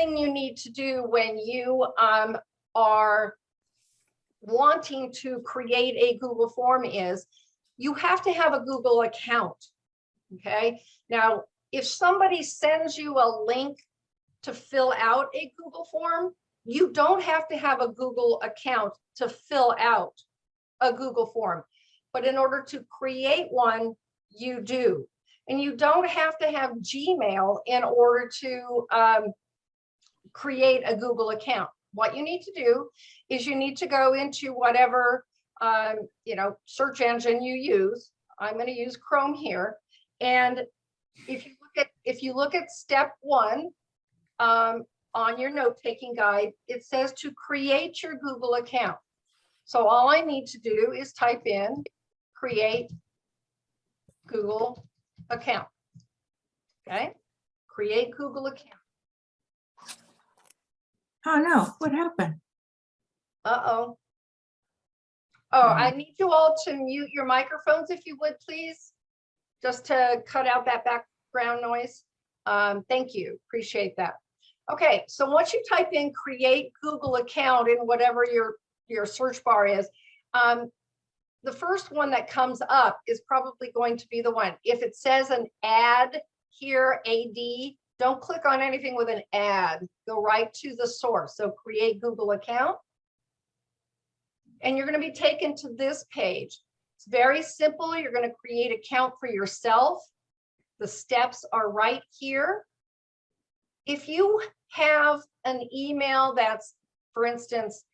thing you need to do when you are wanting to create a Google form is you have to have a Google account. Okay. Now, if somebody sends you a link to fill out a Google form, you don't have to have a Google account to fill out a Google form. But in order to create one, you do. And you don't have to have Gmail in order to create a Google account. What you need to do is you need to go into whatever search engine you use. I'm going to use Chrome here. And if you look at step 1 on your note-taking guide, it says to create your Google account. So all I need to do is type in create Google account. Okay, create Google account. Oh no, what happened? Uh-oh. Oh, I need you all to mute your microphones if you would, please, just to cut out that background noise. Thank you, appreciate that. Okay, so once you type in create Google account in whatever your search bar is, the first one that comes up is probably going to be the one. If it says an ad here, AD, don't click on anything with an ad. Go right to the source. So create Google account. And you're going to be taken to this page. It's very simple. You're going to create an account for yourself. The steps are right here. If you have an email that's, for instance,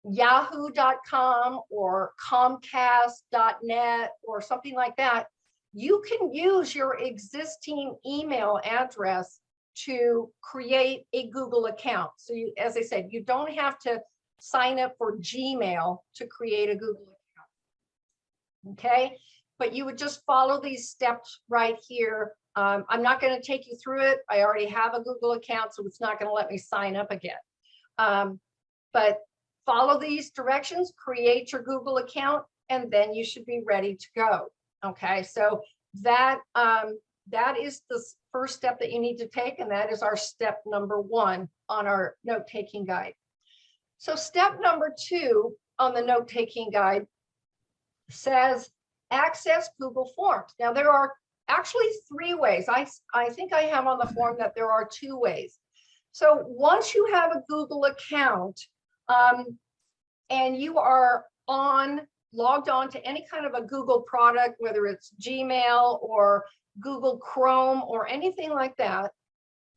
yahoo.com or comcast.net or something like that, you can use your existing email address to create a Google account. So you, as I said, you don't have to sign up for Gmail to create a Google account. Okay, but you would just follow these steps right here. I'm not going to take you through it. I already have a Google account, so it's not going to let me sign up again. But follow these directions, create your Google account, and then you should be ready to go. Okay, so that is the first step that you need to take, and that is our step number 1 on our note-taking guide. So step number 2 on the note-taking guide says access Google Forms. Now there are actually 3 ways. I think I have on the form that there are 2 ways. So once you have a Google account and you are logged on to any kind of a Google product, whether it's Gmail or Google Chrome or anything like that,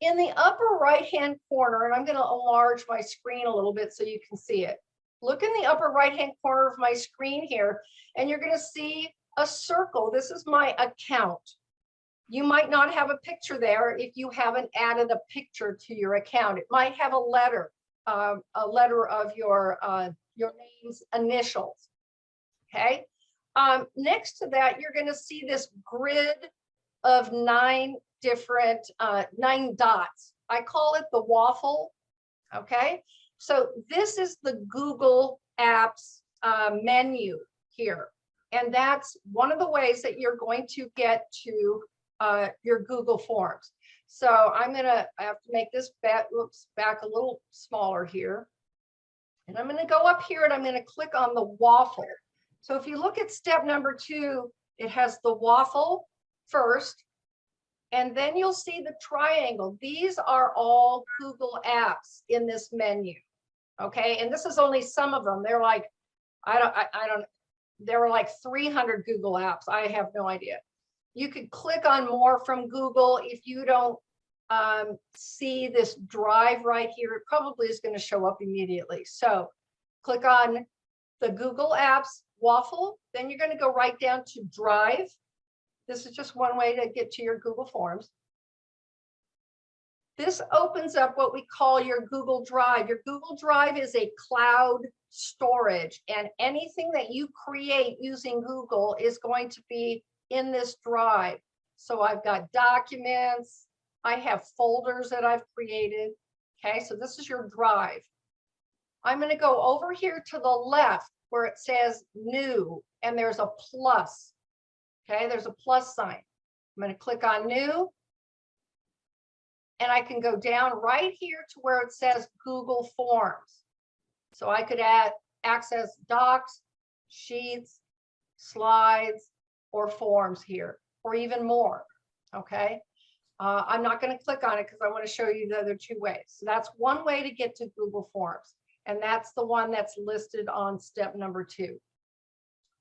in the upper right-hand corner, and I'm going to enlarge my screen a little bit so you can see it. Look in the upper right-hand corner of my screen here, and you're going to see a circle. This is my account. You might not have a picture there if you haven't added a picture to your account. It might have a letter of your name's initials. Okay. Next to that, you're going to see this grid of 9 different 9 dots. I call it the waffle. Okay. So this is the Google Apps menu here. And that's one of the ways that you're going to get to your Google Forms. So I have to make this back a little smaller here. And I'm going to go up here and I'm going to click on the waffle. So if you look at step number 2, it has the waffle first, and then you'll see the triangle. These are all Google Apps in this menu. Okay, and this is only some of them. They're like, there were like 300 Google Apps. I have no idea. You could click on more from Google. If you don't see this drive right here, it probably is going to show up immediately. So click on the Google Apps waffle, then you're going to go right down to Drive. This is just one way to get to your Google Forms. This opens up what we call your Google Drive. Your Google Drive is a cloud storage, and anything that you create using Google is going to be in this drive. So I've got documents, I have folders that I've created. Okay, so this is your drive. I'm going to go over here to the left where it says new, and there's a plus. Okay, there's a plus sign. I'm going to click on new. and I can go down right here to where it says Google Forms. So I could access docs, sheets, slides, or forms here, or even more, okay? I'm not going to click on it because I want to show you the other two ways. So that's one way to get to Google Forms, and that's the one that's listed on step number 2.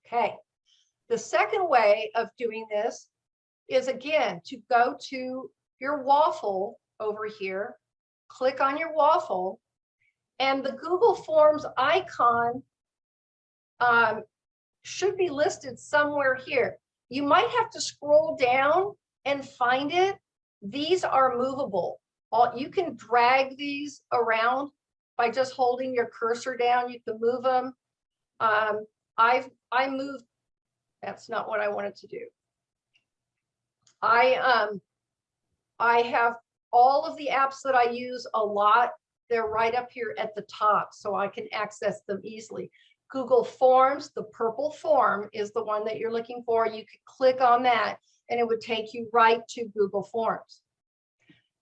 Okay, the second way of doing this is, again, to go to your waffle over here, click on your waffle, and the Google Forms icon should be listed somewhere here. You might have to scroll down and find it. These are movable. You can drag these around by just holding your cursor down. You can move them. I moved. That's not what I wanted to do. I have all of the apps that I use a lot. They're right up here at the top, so I can access them easily. Google Forms, the purple form is the one that you're looking for. You could click on that and it would take you right to Google Forms.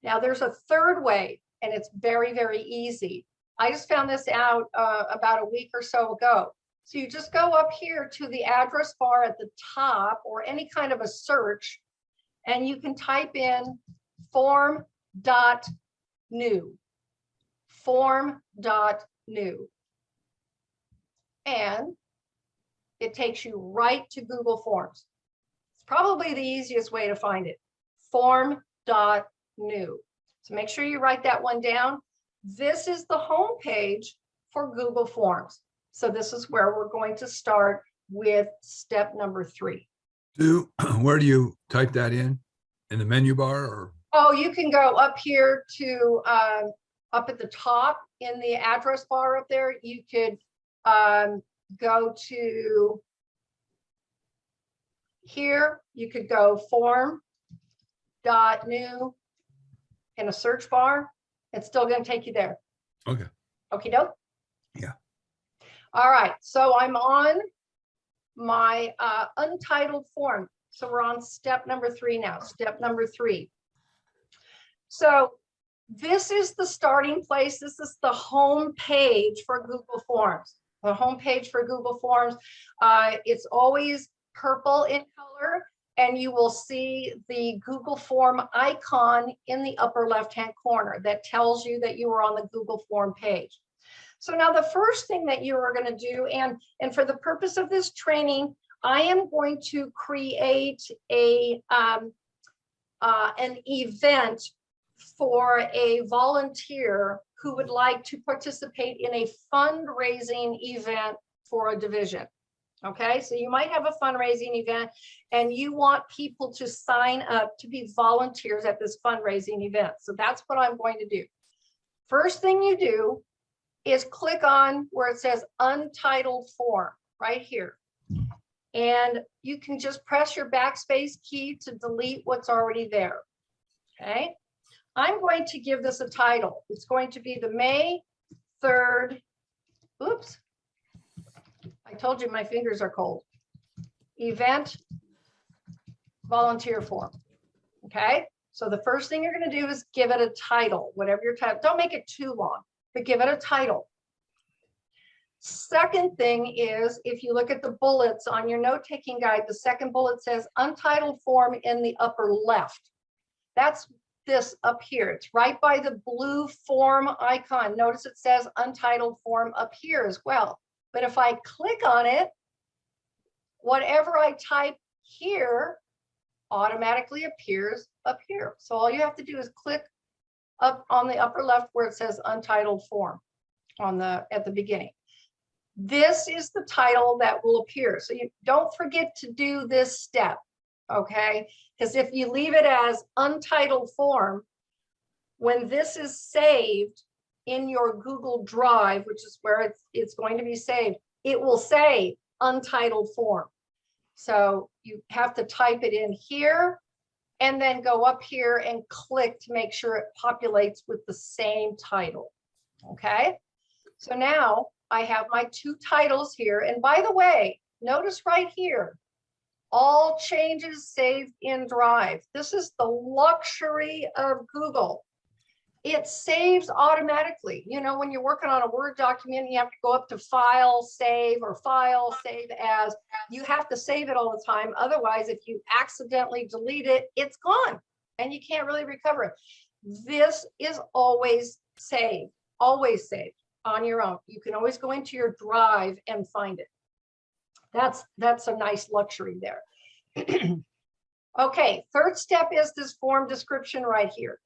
Now there's a third way, and it's very, very easy. I just found this out about a week or so ago. So you just go up here to the address bar at the top, or any kind of a search, and you can type in form.new. Form.new. And it takes you right to Google Forms. It's probably the easiest way to find it. Form.new. So make sure you write that one down. This is the home page for Google Forms. So this is where we're going to start with step number 3. Where do you type that in the menu bar, or? Oh, you can go up here to up at the top in the address bar up there. You could go to here. You could go form.new in a search bar. It's still going to take you there. Okay. Okie doke. Yeah. All right. So I'm on my untitled form. So we're on step number 3 now. Step number 3. So this is the starting place. This is the home page for Google Forms. The home page for Google Forms. It's always purple in color, and you will see the Google Form icon in the upper left-hand corner that tells you that you are on the Google Form page. So now the first thing that you are going to do, and for the purpose of this training, I am going to create an event for a volunteer who would like to participate in a fundraising event for a division. Okay, so you might have a fundraising event and you want people to sign up to be volunteers at this fundraising event. So that's what I'm going to do. First thing you do is click on where it says Untitled Form right here. And you can just press your backspace key to delete what's already there. Okay, I'm going to give this a title. It's going to be the May 3rd, oops, I told you my fingers are cold, event volunteer form. Okay, so the first thing you're going to do is give it a title, whatever your title. Don't make it too long, but give it a title. Second thing is, if you look at the bullets on your note-taking guide, the second bullet says Untitled Form in the upper left. That's this up here. It's right by the blue form icon. Notice it says Untitled Form up here as well. But if I click on it, whatever I type here automatically appears up here. So all you have to do is click up on the upper left where it says Untitled Form at the beginning. This is the title that will appear. So you don't forget to do this step, okay? Because if you leave it as Untitled Form, when this is saved in your Google Drive, which is where it's going to be saved, it will say Untitled Form. So you have to type it in here and then go up here and click to make sure it populates with the same title, okay? So now I have my 2 titles here. And by the way, notice right here, all changes saved in Drive. This is the luxury of Google. it saves automatically. You know, when you're working on a Word document, you have to go up to File, Save, or File, Save As. You have to save it all the time. Otherwise, if you accidentally delete it, it's gone and you can't really recover it. This is always saved on your own. You can always go into your drive and find it. That's a nice luxury there. Okay, third step is this form description right here.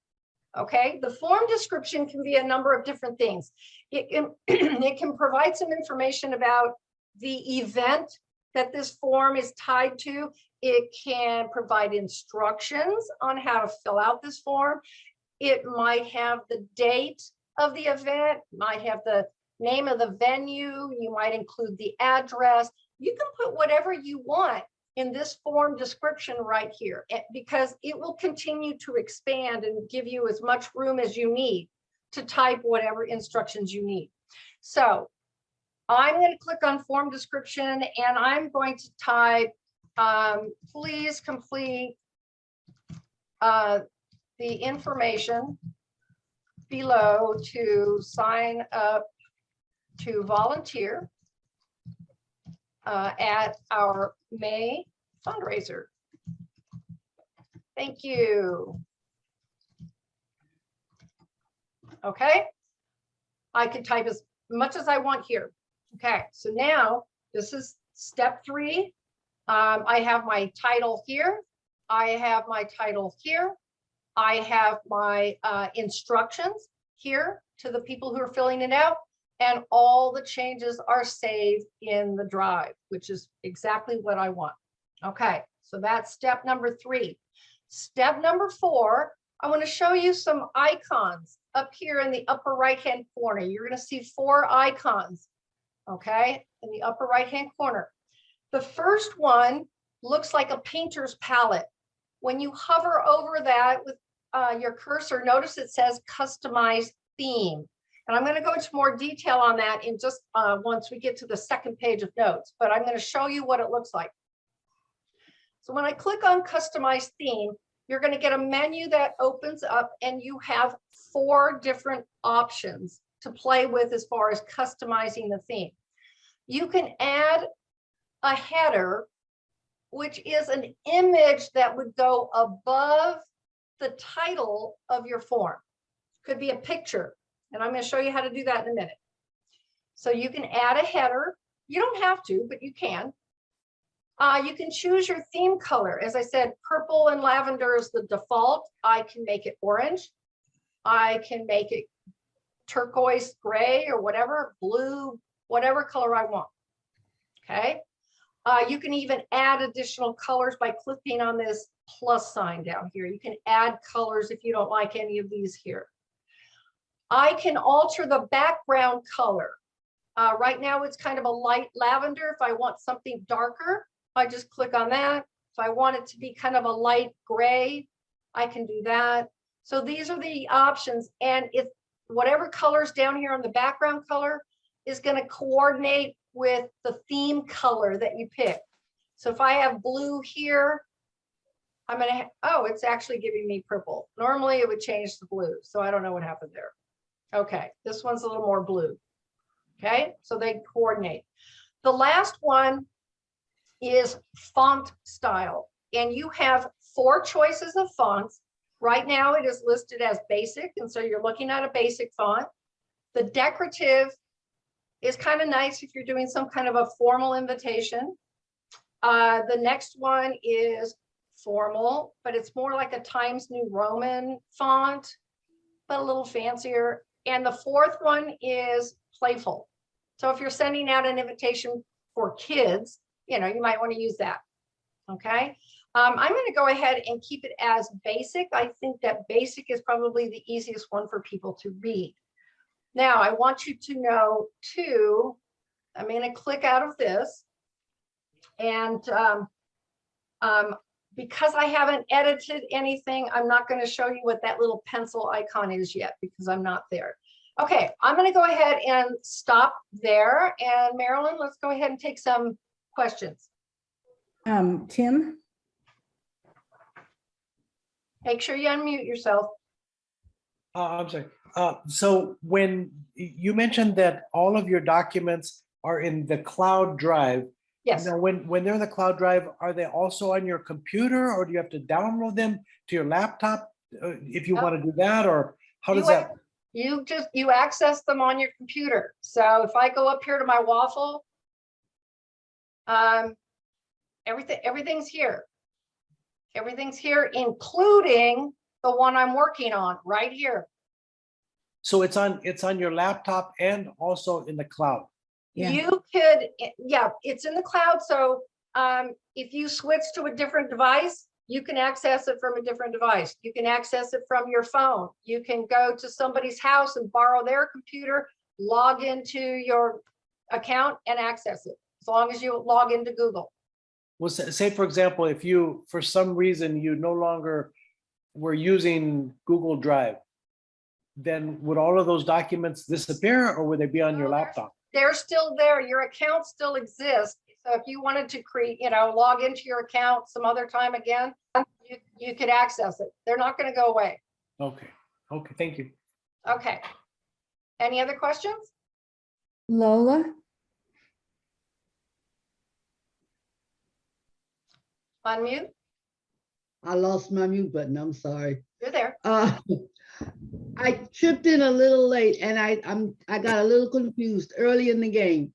Okay, the form description can be a number of different things. It can, it can provide some information about the event that this form is tied to. It can provide instructions on how to fill out this form. It might have the date of the event, might have the name of the venue, you might include the address. You can put whatever you want in this form description right here, because it will continue to expand and give you as much room as you need to type whatever instructions you need. So I'm going to click on form description and I'm going to type, please complete the information below to sign up to volunteer at our May fundraiser. Thank you. Okay, I can type as much as I want here. Okay, so now this is step 3. I have my title here. I have my title here. I have my instructions here to the people who are filling it out. And all the changes are saved in the drive, which is exactly what I want. Okay, so that's step number 3. Step number 4, I want to show you some icons up here in the upper right-hand corner. You're going to see 4 icons, okay, in the upper right-hand corner. The first one looks like a painter's palette. When you hover over that with your cursor, notice it says customize theme. And I'm going to go into more detail on that in just once we get to the second page of notes, but I'm going to show you what it looks like. So when I click on customize theme, you're going to get a menu that opens up and you have 4 different options to play with as far as customizing the theme. You can add a header, which is an image that would go above the title of your form. Could be a picture. And I'm going to show you how to do that in a minute. So you can add a header. You don't have to, but you can. You can choose your theme color. As I said, purple and lavender is the default. I can make it orange. I can make it turquoise gray or whatever, blue, whatever color I want. Okay. You can even add additional colors by clicking on this plus sign down here. You can add colors if you don't like any of these here. I can alter the background color. Right now it's kind of a light lavender. If I want something darker, I just click on that. If I want it to be kind of a light gray, I can do that. So these are the options. And if whatever color's down here on the background color is going to coordinate with the theme color that you pick. So if I have blue here, I'm going to, oh, it's actually giving me purple. Normally it would change to blue. So I don't know what happened there. Okay, this one's a little more blue. Okay, so they coordinate. The last one is font style. And you have 4 choices of fonts. Right now it is listed as basic. And so you're looking at a basic font. The decorative is kind of nice if you're doing some kind of a formal invitation. The next one is formal, but it's more like a Times New Roman font, but a little fancier. And the 4th one is playful. So if you're sending out an invitation for kids, you know, you might want to use that. Okay. I'm going to go ahead and keep it as basic. I think that basic is probably the easiest one for people to read. Now, I want you to know too, I'm going to click out of this. And because I haven't edited anything, I'm not going to show you what that little pencil icon is yet because I'm not there. Okay, I'm going to go ahead and stop there. And Marilyn, let's go ahead and take some questions. Tim, Make sure you unmute yourself. I'm sorry. So when you mentioned that all of your documents are in the cloud drive, Yes, now when they're in the cloud drive, are they also on your computer, or do you have to download them to your laptop if you No. want to do that, or how does You that? you access them on your computer. So if I go up here to my waffle, everything's here. Everything's here, including the one I'm working on right here. So it's on your laptop and also in the cloud. Yeah. You could, yeah, it's in the cloud. So if you switch to a different device, you can access it from a different device. You can access it from your phone. You can go to somebody's house and borrow their computer, log into your account and access it, as long as you log into Google. Well, say for example, if you, for some reason, you no longer were using Google Drive, then would all of those documents disappear, or would they be on your No, laptop? They're still there. Your account still exists. So if you wanted to create, log into your account some other time again, you could access it. They're not going to go away. Okay, thank you. Okay. Any other questions? Lola, Unmute. I lost my mute button. I'm sorry. You're there. I tripped in a little late and I got a little confused early in the game.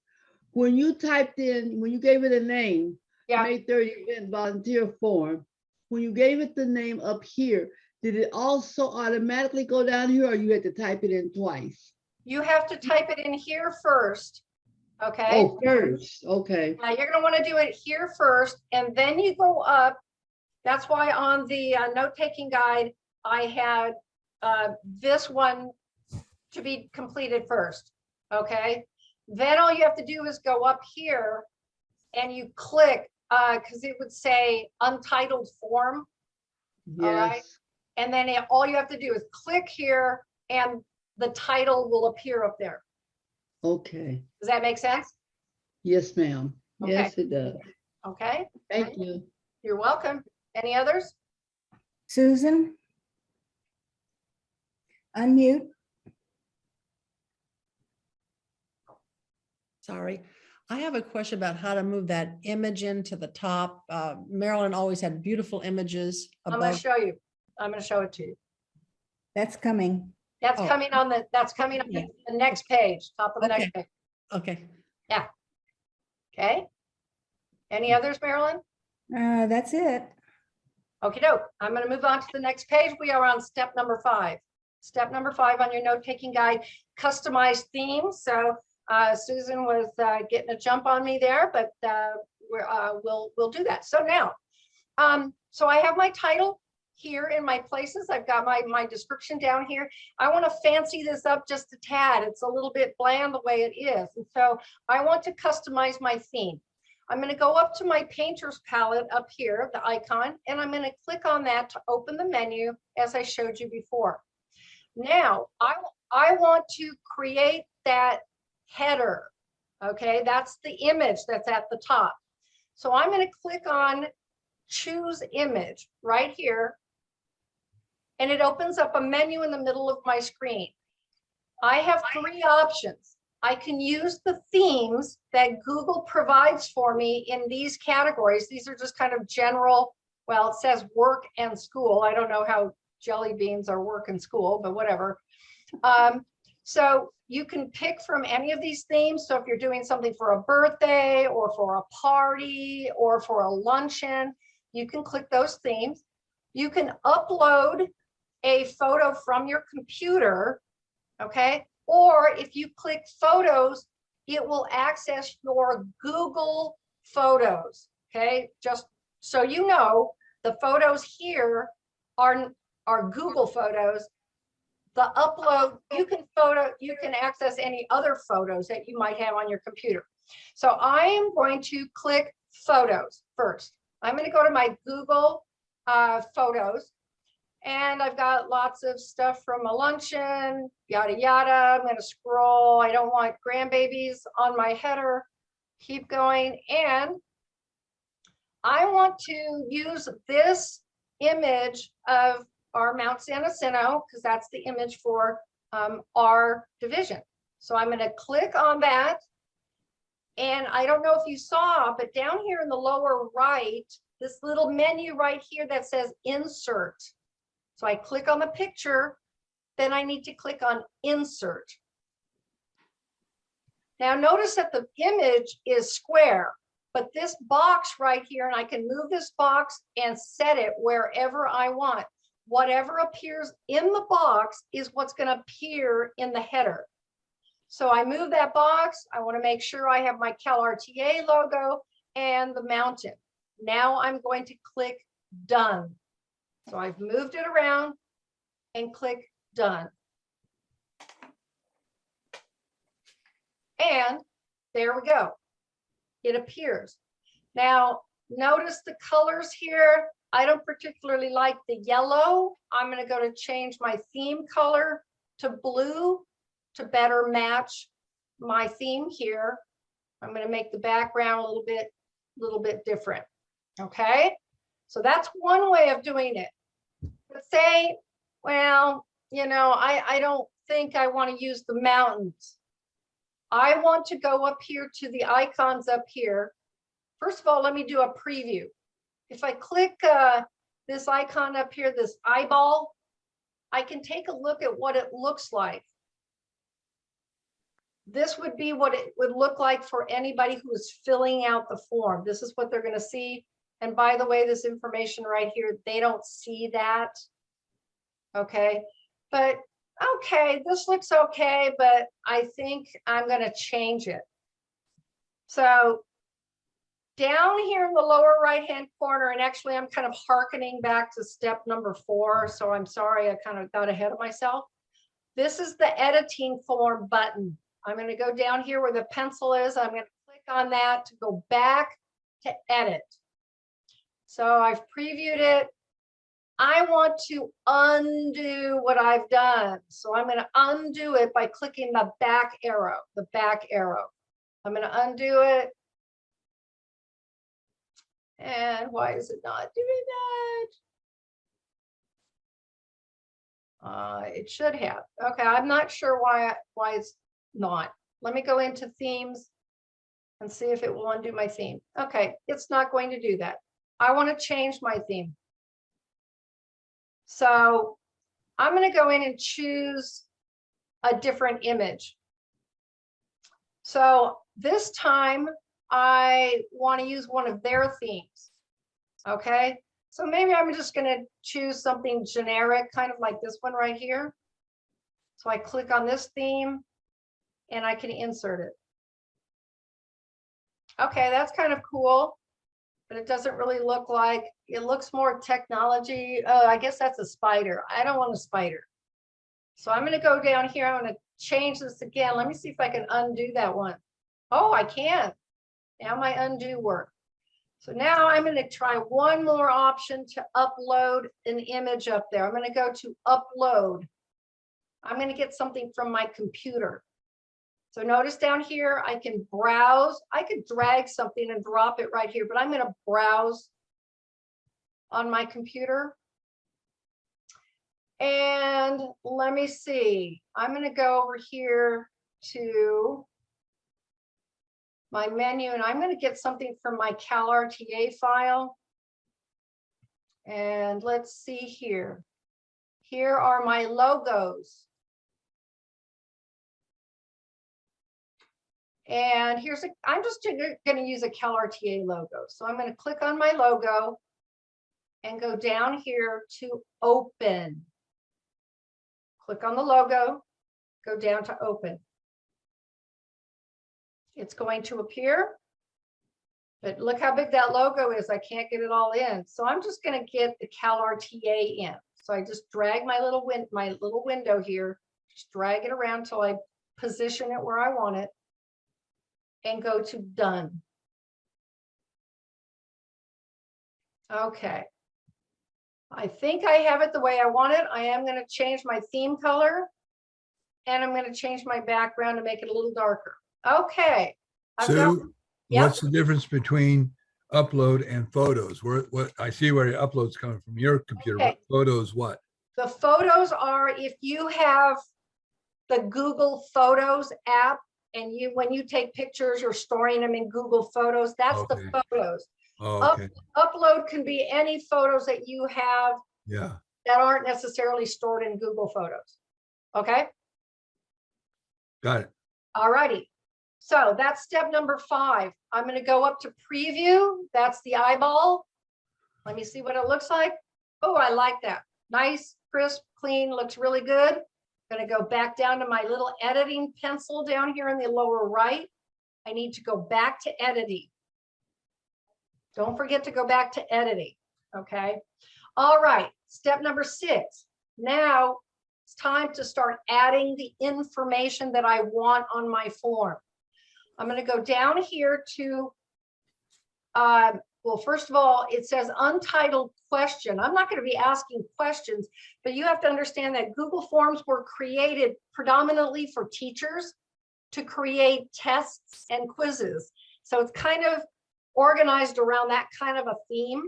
When you gave it a name, Yeah. May 30 event volunteer form, when you gave it the name up here, did it also automatically go down here, or you had to type it in twice? You have to type it in here first. Okay. Oh, first, okay. Now you're going to want to do it here first, and then you go up. That's why on the note-taking guide, I had this one to be completed first. Okay. Then all you have to do is go up here and you click, because it would say untitled form. All right. Yes, And then all you have to do is click here and the title will appear up there. okay. Does that make sense? Yes, ma'am. Okay. Yes, it does. Okay. Thank you. You're welcome. Any others? Susan? Unmute. Sorry. I have a question about how to move that image into the top. Marilyn always had beautiful images I'm going to above. show you. I'm going to show it to you. That's coming. That's Oh. coming on the next page, top of the next page. Okay. Okay. Any others, Marilyn? That's it. Okay, doke. I'm going to move on to the next page. We are on step number 5. Step number 5 on your note-taking guide, customize themes. So Susan was getting a jump on me there, but we'll do that. So now, so I have my title here in my places. I've got my description down here. I want to fancy this up just a tad. It's a little bit bland the way it is. And so I want to customize my theme. I'm going to go up to my painter's palette up here, the icon, and I'm going to click on that to open the menu as I showed you before. Now, I want to create that header. Okay, that's the image that's at the top. So I'm going to click on choose image right here. And it opens up a menu in the middle of my screen. I have 3 options. I can use the themes that Google provides for me in these categories. These are just kind of general, well, it says work and school. I don't know how jelly beans are work and school, but whatever. So you can pick from any of these themes. So if you're doing something for a birthday or for a party or for a luncheon, you can click those themes. You can upload a photo from your computer, okay? Or if you click photos, it will access your Google Photos, okay? Just so you know, the photos here are Google Photos. The upload, you can access any other photos that you might have on your computer. So I am going to click photos first. I'm going to go to my Google Photos. And I've got lots of stuff from a luncheon, yada, yada. I'm going to scroll. I don't want grandbabies on my header. Keep going. And I want to use this image of our Mount San Jacinto, because that's the image for our division. So I'm going to click on that. And I don't know if you saw, but down here in the lower right, this little menu right here that says insert. So I click on the picture, then I need to click on insert. Now notice that the image is square, but this box right here, and I can move this box and set it wherever I want. Whatever appears in the box is what's going to appear in the header. So I move that box. I want to make sure I have my CalRTA logo and the mountain. Now I'm going to click done. So I've moved it around and click done. And there we go. It appears. Now, notice the colors here. I don't particularly like the yellow. I'm going to go to change my theme color to blue to better match my theme here. I'm going to make the background a little bit different. Okay, so that's one way of doing it. But say, well, you know, I don't think I want to use the mountains. I want to go up here to the icons up here. First of all, let me do a preview. If I click this icon up here, this eyeball, I can take a look at what it looks like. This would be what it would look like for anybody who is filling out the form. This is what they're going to see. And by the way, this information right here, they don't see that. Okay, but okay, this looks okay, but I think I'm going to change it. So down here in the lower right-hand corner, and actually I'm kind of hearkening back to step number 4. So I'm sorry, I kind of got ahead of myself. This is the editing form button. I'm going to go down here where the pencil is. I'm going to click on that to go back to edit. So I've previewed it. I want to undo what I've done. So I'm going to undo it by clicking the back arrow, I'm going to undo it. And why is it not doing that? It should have. Okay, I'm not sure why it's not. Let me go into themes and see if it will undo my theme. Okay, it's not going to do that. I want to change my theme. So I'm going to go in and choose a different image. So this time I want to use one of their themes. Okay, so maybe I'm just going to choose something generic, kind of like this one right here. So I click on this theme and I can insert it. Okay, that's kind of cool, but it doesn't really look like, it looks more technology. Oh, I guess that's a spider. I don't want a spider. So I'm going to go down here. I'm going to change this again. Let me see if I can undo that one. Oh, I can. Now my undo worked. So now I'm going to try one more option to upload an image up there. I'm going to go to upload. I'm going to get something from my computer. So notice down here, I can browse. I could drag something and drop it right here, but I'm going to browse on my computer. And let me see. I'm going to go over here to my menu, and I'm going to get something from my CalRTA file. And let's see here. Here are my logos. And here's I'm just going to use a CalRTA logo. So I'm going to click on my logo and go down here to open. Click on the logo, go down to open. It's going to appear, but look how big that logo is. I can't get it all in. So I'm just going to get the CalRTA in. So I just drag my little window here, just drag it around till I position it where I want it and go to done. Okay. I think I have it the way I want it. I am going to change my theme color and I'm going to change my background to make it a little darker. Okay. Sue, Yep. what's the difference between upload and photos? What I see where your upload's coming from your computer, Okay. but photos what? The photos are, if you have the Google Photos app and when you take pictures, you're storing them in Google Photos, that's the Okay. photos. Oh, okay, Upload can be any photos that you have yeah, that aren't necessarily stored in Google Photos. Okay, got it. all righty. So that's step number 5. I'm going to go up to preview. That's the eyeball. Let me see what it looks like. Oh, I like that. Nice, crisp, clean, looks really good. Going to go back down to my little editing pencil down here in the lower right. I need to go back to editing. Don't forget to go back to editing. Okay. All right. Step number 6. Now it's time to start adding the information that I want on my form. I'm going to go down here to, well, first of all, it says Untitled Question. I'm not going to be asking questions, but you have to understand that Google Forms were created predominantly for teachers to create tests and quizzes. So it's kind of organized around that kind of a theme.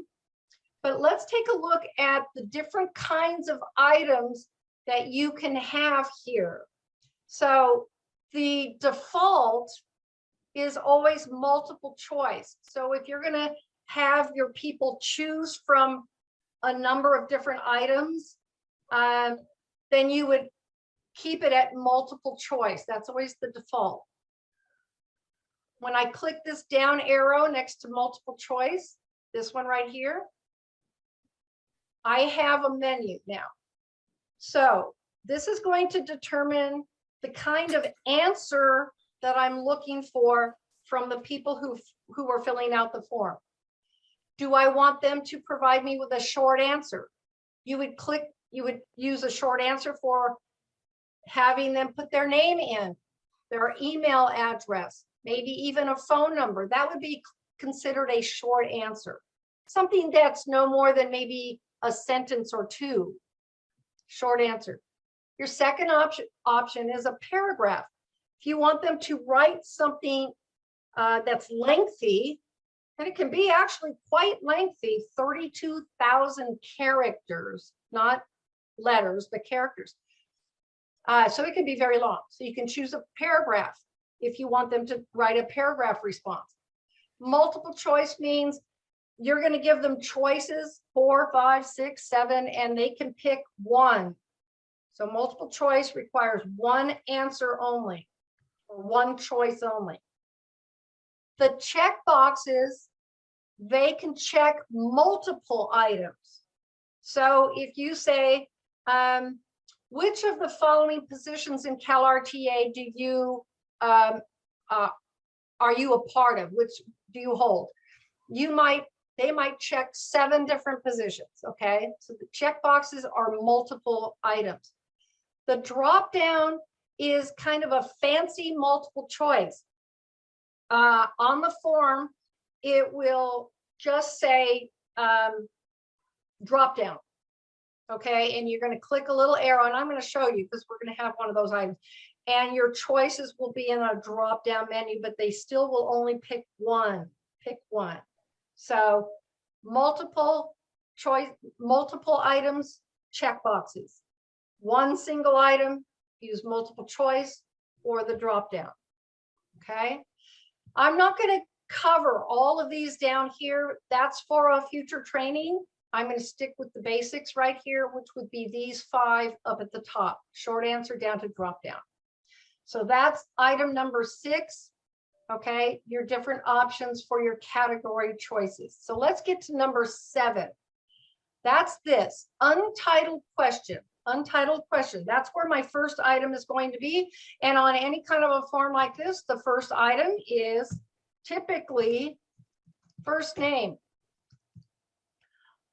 But let's take a look at the different kinds of items that you can have here. So the default is always multiple choice. So if you're going to have your people choose from a number of different items, then you would keep it at multiple choice. That's always the default. When I click this down arrow next to multiple choice, this one right here, I have a menu now. So this is going to determine the kind of answer that I'm looking for from the people who are filling out the form. Do I want them to provide me with a short answer? You would use a short answer for having them put their name in, their email address, maybe even a phone number. That would be considered a short answer. Something that's no more than maybe a sentence or two. Short answer. Your second option is a paragraph. If you want them to write something that's lengthy, and it can be actually quite lengthy, 32,000 characters, not letters, but characters. So it can be very long. So you can choose a paragraph if you want them to write a paragraph response. Multiple choice means you're going to give them choices, 4, 5, 6, 7, and they can pick one. So multiple choice requires one answer only, or one choice only. The checkboxes, they can check multiple items. So if you say, which of the following positions in CalRTA do you are you a part of? Which do you hold? They might check 7 different positions. Okay, so the checkboxes are multiple items. The drop down is kind of a fancy multiple choice. On the form, it will just say drop down. Okay, and you're going to click a little arrow, and I'm going to show you because we're going to have one of those items. And your choices will be in a drop down menu, but they still will only pick one. Pick one. So multiple choice, multiple items, checkboxes. One single item, use multiple choice or the drop down. Okay, I'm not going to cover all of these down here. That's for a future training. I'm going to stick with the basics right here, which would be these 5 up at the top, short answer down to drop down. So that's item number 6. Okay, your different options for your category choices. So let's get to number 7. That's this untitled question. Untitled question. That's where my first item is going to be. And on any kind of a form like this, the first item is typically first name.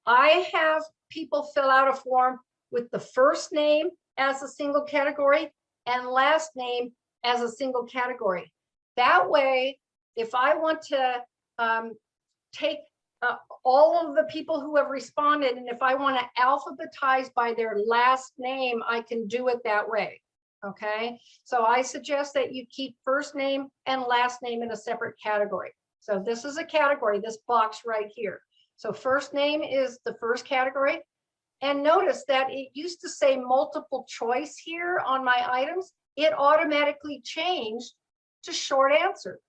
I have people fill out a form with the first name as a single category and last name as a single category. That way, if I want to take all of the people who have responded, and if I want to alphabetize by their last name, I can do it that way. Okay, so I suggest that you keep first name and last name in a separate category. So this is a category, this box right here. So first name is the first category, And notice that it used to say multiple choice here on my items. It automatically changed to short answer.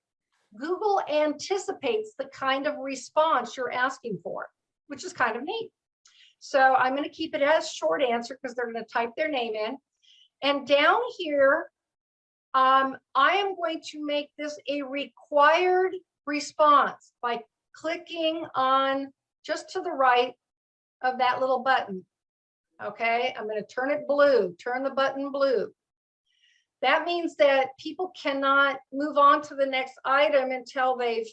Google anticipates the kind of response you're asking for, which is kind of neat. So I'm going to keep it as short answer because they're going to type their name in. And down here, I am going to make this a required response by clicking on just to the right of that little button. Okay, I'm going to turn it blue, turn the button blue. That means that people cannot move on to the next item until they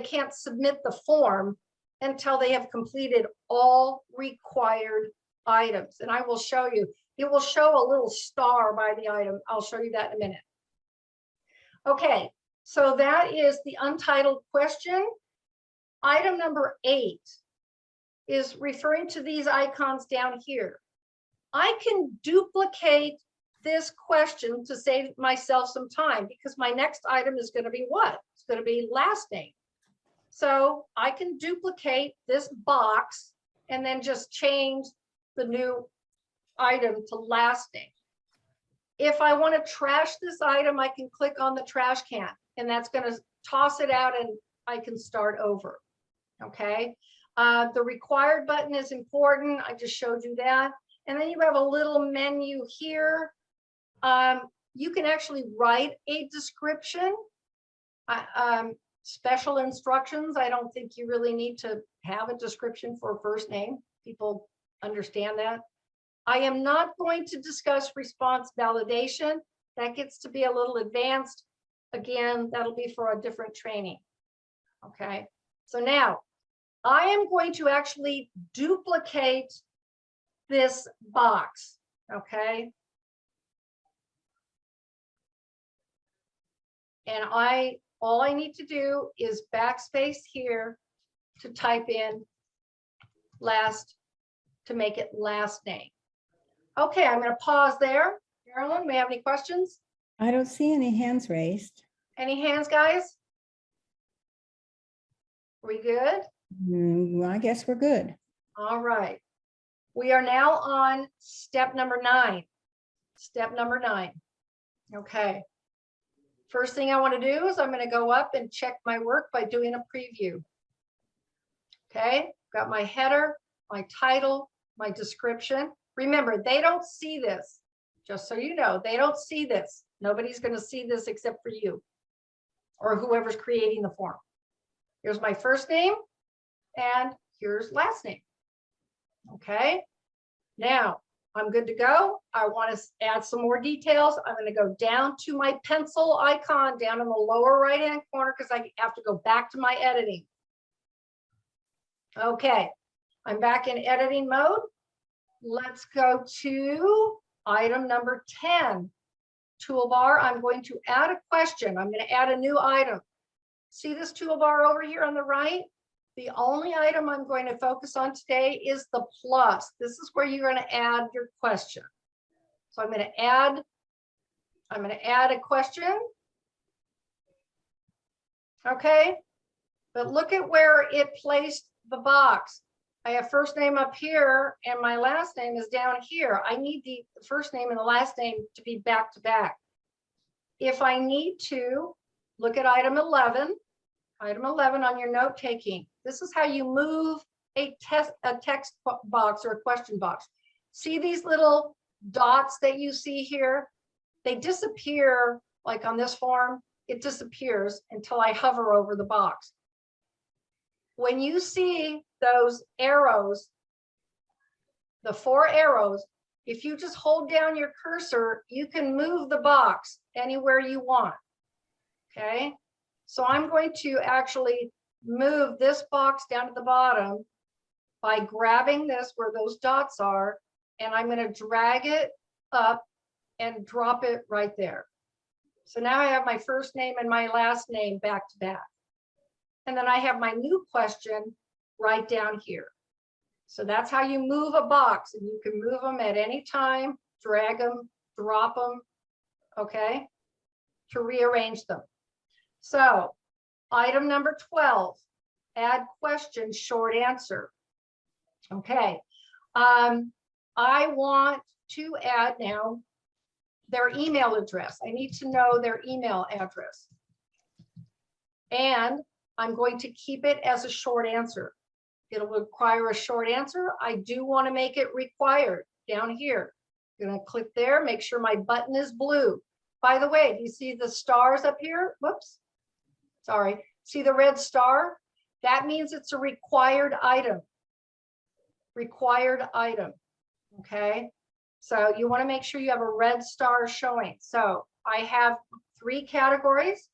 can't submit the form until they have completed all required items. And I will show you, it will show a little star by the item. I'll show you that in a minute. Okay, so that is the untitled question. Item number 8 is referring to these icons down here. I can duplicate this question to save myself some time because my next item is going to be what? It's going to be last name. So I can duplicate this box and then just change the new item to last name. If I want to trash this item, I can click on the trash can and that's going to toss it out and I can start over. Okay. The required button is important. I just showed you that. And then you have a little menu here. You can actually write a description, special instructions. I don't think you really need to have a description for a first name. People understand that. I am not going to discuss response validation. That gets to be a little advanced. Again, that'll be for a different training. Okay, so now I am going to actually duplicate this box. Okay. And all I need to do is backspace here to type in last, to make it last name. Okay, I'm going to pause there. Marilyn, may I have any questions? I don't see any hands raised. Any hands, guys? We good? Well, I guess we're good. All right. We are now on step number 9. Step number 9. Okay. First thing I want to do is I'm going to go up and check my work by doing a preview. Okay, got my header, my title, my description. Remember, they don't see this. Just so you know, they don't see this. Nobody's going to see this except for you or whoever's creating the form. Here's my first name and here's last name. Okay, now I'm good to go. I want to add some more details. I'm going to go down to my pencil icon down in the lower right hand corner because I have to go back to my editing. Okay, I'm back in editing mode. Let's go to item number 10. Toolbar, I'm going to add a question. I'm going to add a new item. See this toolbar over here on the right? The only item I'm going to focus on today is the plus. This is where you're going to add your question. So I'm going to add a question. Okay, but look at where it placed the box. I have first name up here and my last name is down here. I need the first name and the last name to be back to back. If I need to, look at item 11. Item 11 on your note taking. This is how you move a text box or a question box. See these little dots that you see here? They disappear, like on this form, it disappears until I hover over the box. When you see those arrows, the 4 arrows, if you just hold down your cursor, you can move the box anywhere you want. Okay. So I'm going to actually move this box down to the bottom by grabbing this where those dots are, and I'm going to drag it up and drop it right there. So now I have my first name and my last name back to back. And then I have my new question right down here. So that's how you move a box, and you can move them at any time, drag them, drop them, okay, to rearrange them. So item number 12, add question, short answer. Okay, I want to add now their email address. I need to know their email address. And I'm going to keep it as a short answer. It'll require a short answer. I do want to make it required down here. I'm going to click there, make sure my button is blue. By the way, do you see the stars up here? Whoops. Sorry. See the red star? That means it's a required item. Required item. Okay. So you want to make sure you have a red star showing. So I have 3 categories.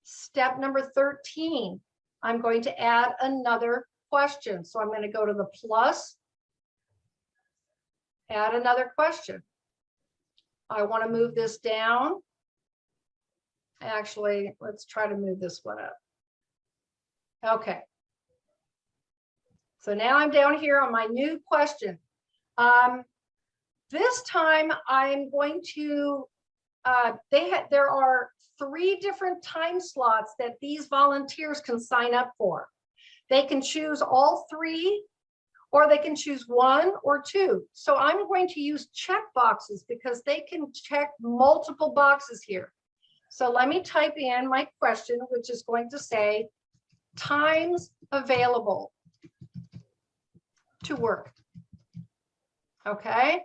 Step number 13, I'm going to add another question. So I'm going to go to the plus, add another question. I want to move this down. Actually, let's try to move this one up. Okay. So now I'm down here on my new question. This time I'm going to, there are 3 different time slots that these volunteers can sign up for. They can choose all 3, or they can choose 1 or 2. So I'm going to use checkboxes because they can check multiple boxes here. So let me type in my question, which is going to say times available to work. Okay.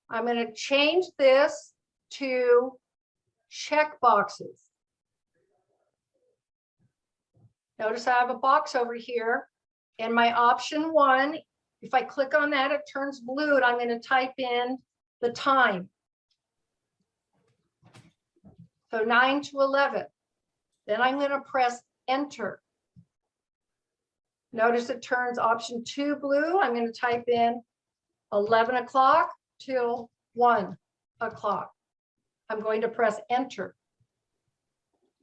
I'm going to change this to checkboxes. Notice I have a box over here, and my option 1, if I click on that, it turns blue, and I'm going to type in the time. So 9 to 11. Then I'm going to press enter. Notice it turns option 2 blue. I'm going to type in 11 o'clock till 1 o'clock. I'm going to press enter.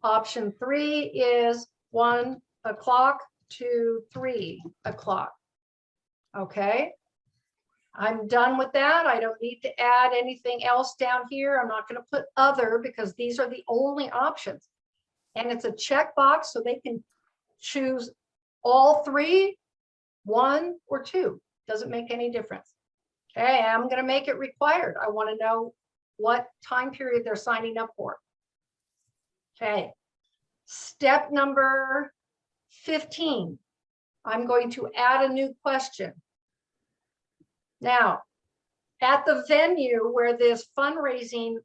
Option 3 is 1 o'clock to 3 o'clock. Okay. I'm done with that. I don't need to add anything else down here. I'm not going to put other because these are the only options. And it's a checkbox, so they can choose all 3, 1 or 2. Doesn't make any difference. Okay, I'm going to make it required. I want to know what time period they're signing up for. Okay, step number 15. I'm going to add a new question. Now, at the venue where this fundraising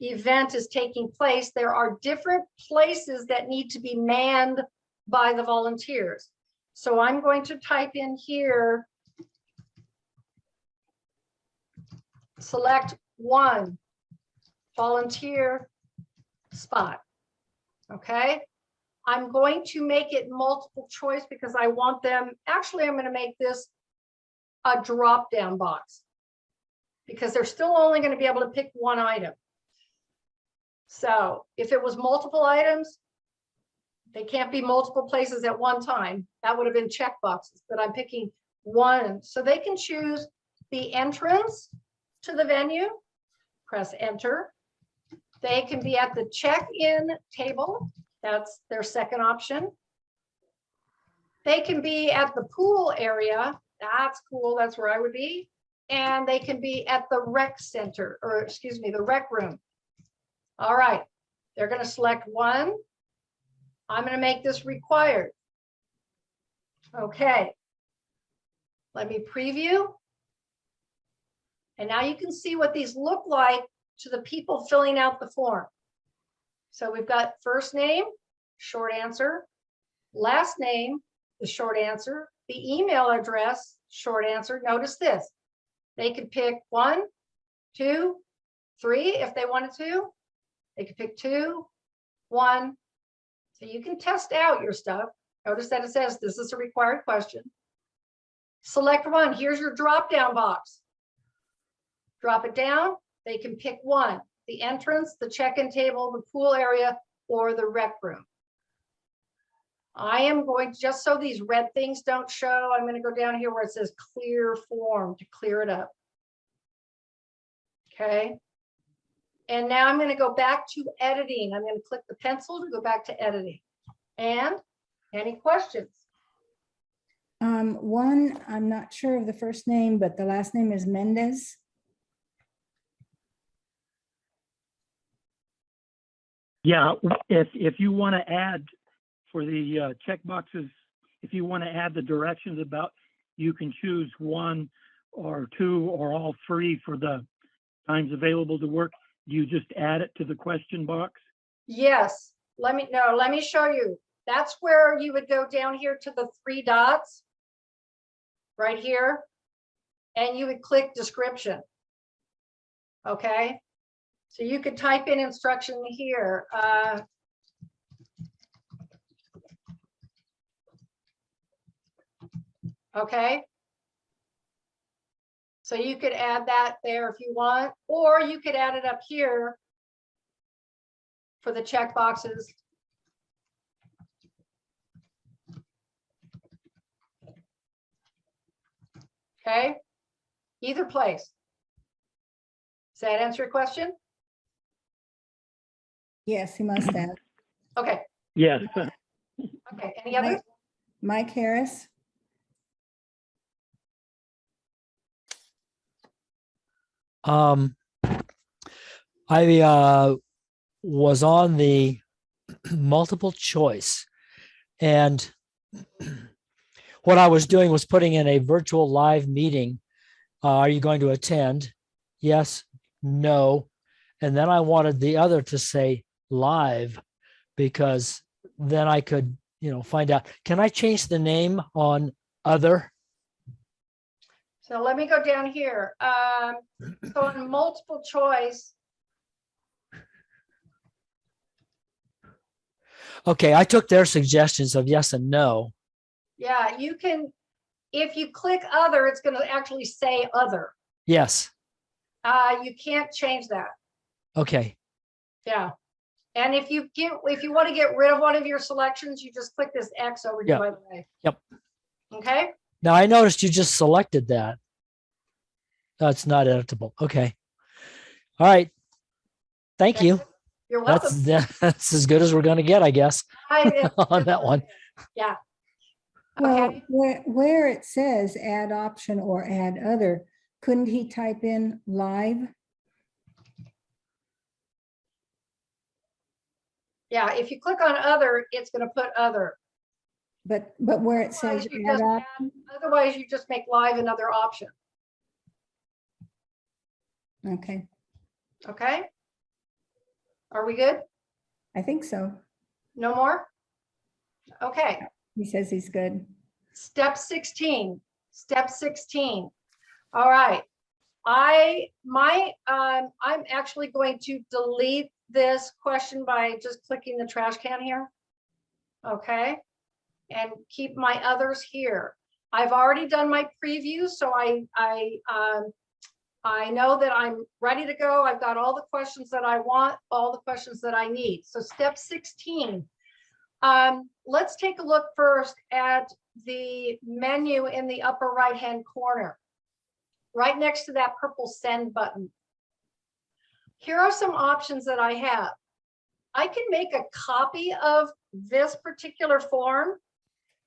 event is taking place, there are different places that need to be manned by the volunteers. So I'm going to type in here, select 1 volunteer spot. Okay. I'm going to make it multiple choice because I want them, actually, I'm going to make this a drop down box because they're still only going to be able to pick 1 item. So if it was multiple items, they can't be multiple places at one time. That would have been checkboxes, but I'm picking 1. So they can choose the entrance to the venue, press enter. They can be at the check-in table. That's their second option. They can be at the pool area. That's cool. That's where I would be. And they can be at the rec center, or excuse me, the rec room. All right. They're going to select 1. I'm going to make this required. Okay. Let me preview. And now you can see what these look like to the people filling out the form. So we've got first name, short answer, last name, the short answer, the email address, short answer. Notice this. They could pick 1, 2, 3 if they wanted to. They could pick 2, 1. So you can test out your stuff. Notice that it says this is a required question. Select 1. Here's your drop-down box. Drop it down. They can pick 1, the entrance, the check-in table, the pool area, or the rec room. I am going, just so these red things don't show, I'm going to go down here where it says clear form to clear it up. Okay. And now I'm going to go back to editing. I'm going to click the pencil to go back to editing. And any questions? One, I'm not sure of the first name, but the last name is Mendez. Yeah, if you want to add for the checkboxes, if you want to add the directions about, you can choose one or two or all three for the times available to work. Do you just add it to the question box? Yes, let me show you. That's where you would go down here to the 3 dots. Right here. And you would click description. Okay. So you could type in instruction here. Okay. So you could add that there if you want, or you could add it up here for the checkboxes. Okay, either place. Does that answer your question? Yes, he must have. Okay, Yes. okay, any others? Mike Harris. I was on the multiple choice, and what I was doing was putting in a virtual live meeting. Are you going to attend? Yes, no. And then I wanted the other to say live, because then I could, find out. Can I change the name on other? So let me go down here. So in multiple choice, Okay, I took their suggestions of yes and no. yeah, you can, if you click other, it's going to actually say other. Yes. You can't change that. Okay. Yeah. And if you want to get rid of one of your selections, you just click this X over here, Yeah. by the way. Yep. Okay. Now I noticed you just selected that. That's not editable. Okay. All right. Thank Okay. you. You're welcome. That's as good as we're going to get, I guess, Hi, on that one. Yeah. Well, Okay. where it says add option or add other, couldn't he type in live? Yeah. If you click on other, it's going to put other. But where it says Otherwise, you add just option, Otherwise, you just make live another option. okay, Okay. Are we good? I think so. No more? Okay. He says he's good. Step 16. Step 16. All right. I'm actually going to delete this question by just clicking the trash can here. Okay. And keep my others here. I've already done my preview, so I know that I'm ready to go. I've got all the questions that I want, all the questions that I need. So step 16. Let's take a look first at the menu in the upper right-hand corner, right next to that purple send button. Here are some options that I have. I can make a copy of this particular form.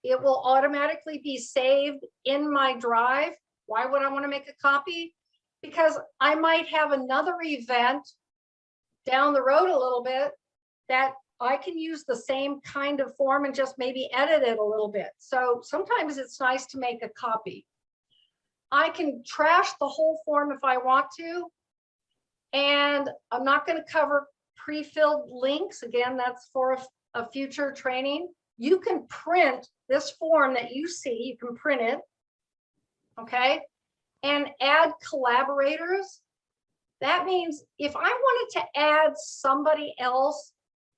It will automatically be saved in my drive. Why would I want to make a copy? Because I might have another event down the road a little bit that I can use the same kind of form and just maybe edit it a little bit. So sometimes it's nice to make a copy. I can trash the whole form if I want to. And I'm not going to cover pre-filled links. Again, that's for a future training. You can print this form that you see, you can print it. Okay. And add collaborators. That means if I wanted to add somebody else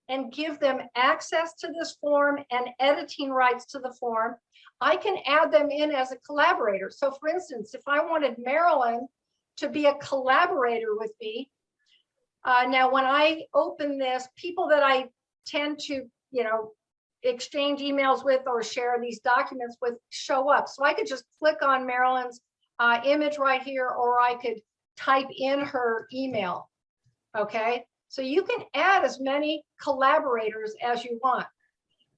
and give them access to this form and editing rights to the form, I can add them in as a collaborator. So for instance, if I wanted Marilynn to be a collaborator with me, now when I open this, people that I tend to, exchange emails with or share these documents with show up. So I could just click on Marilynn's image right here, or I could type in her email. Okay, so you can add as many collaborators as you want.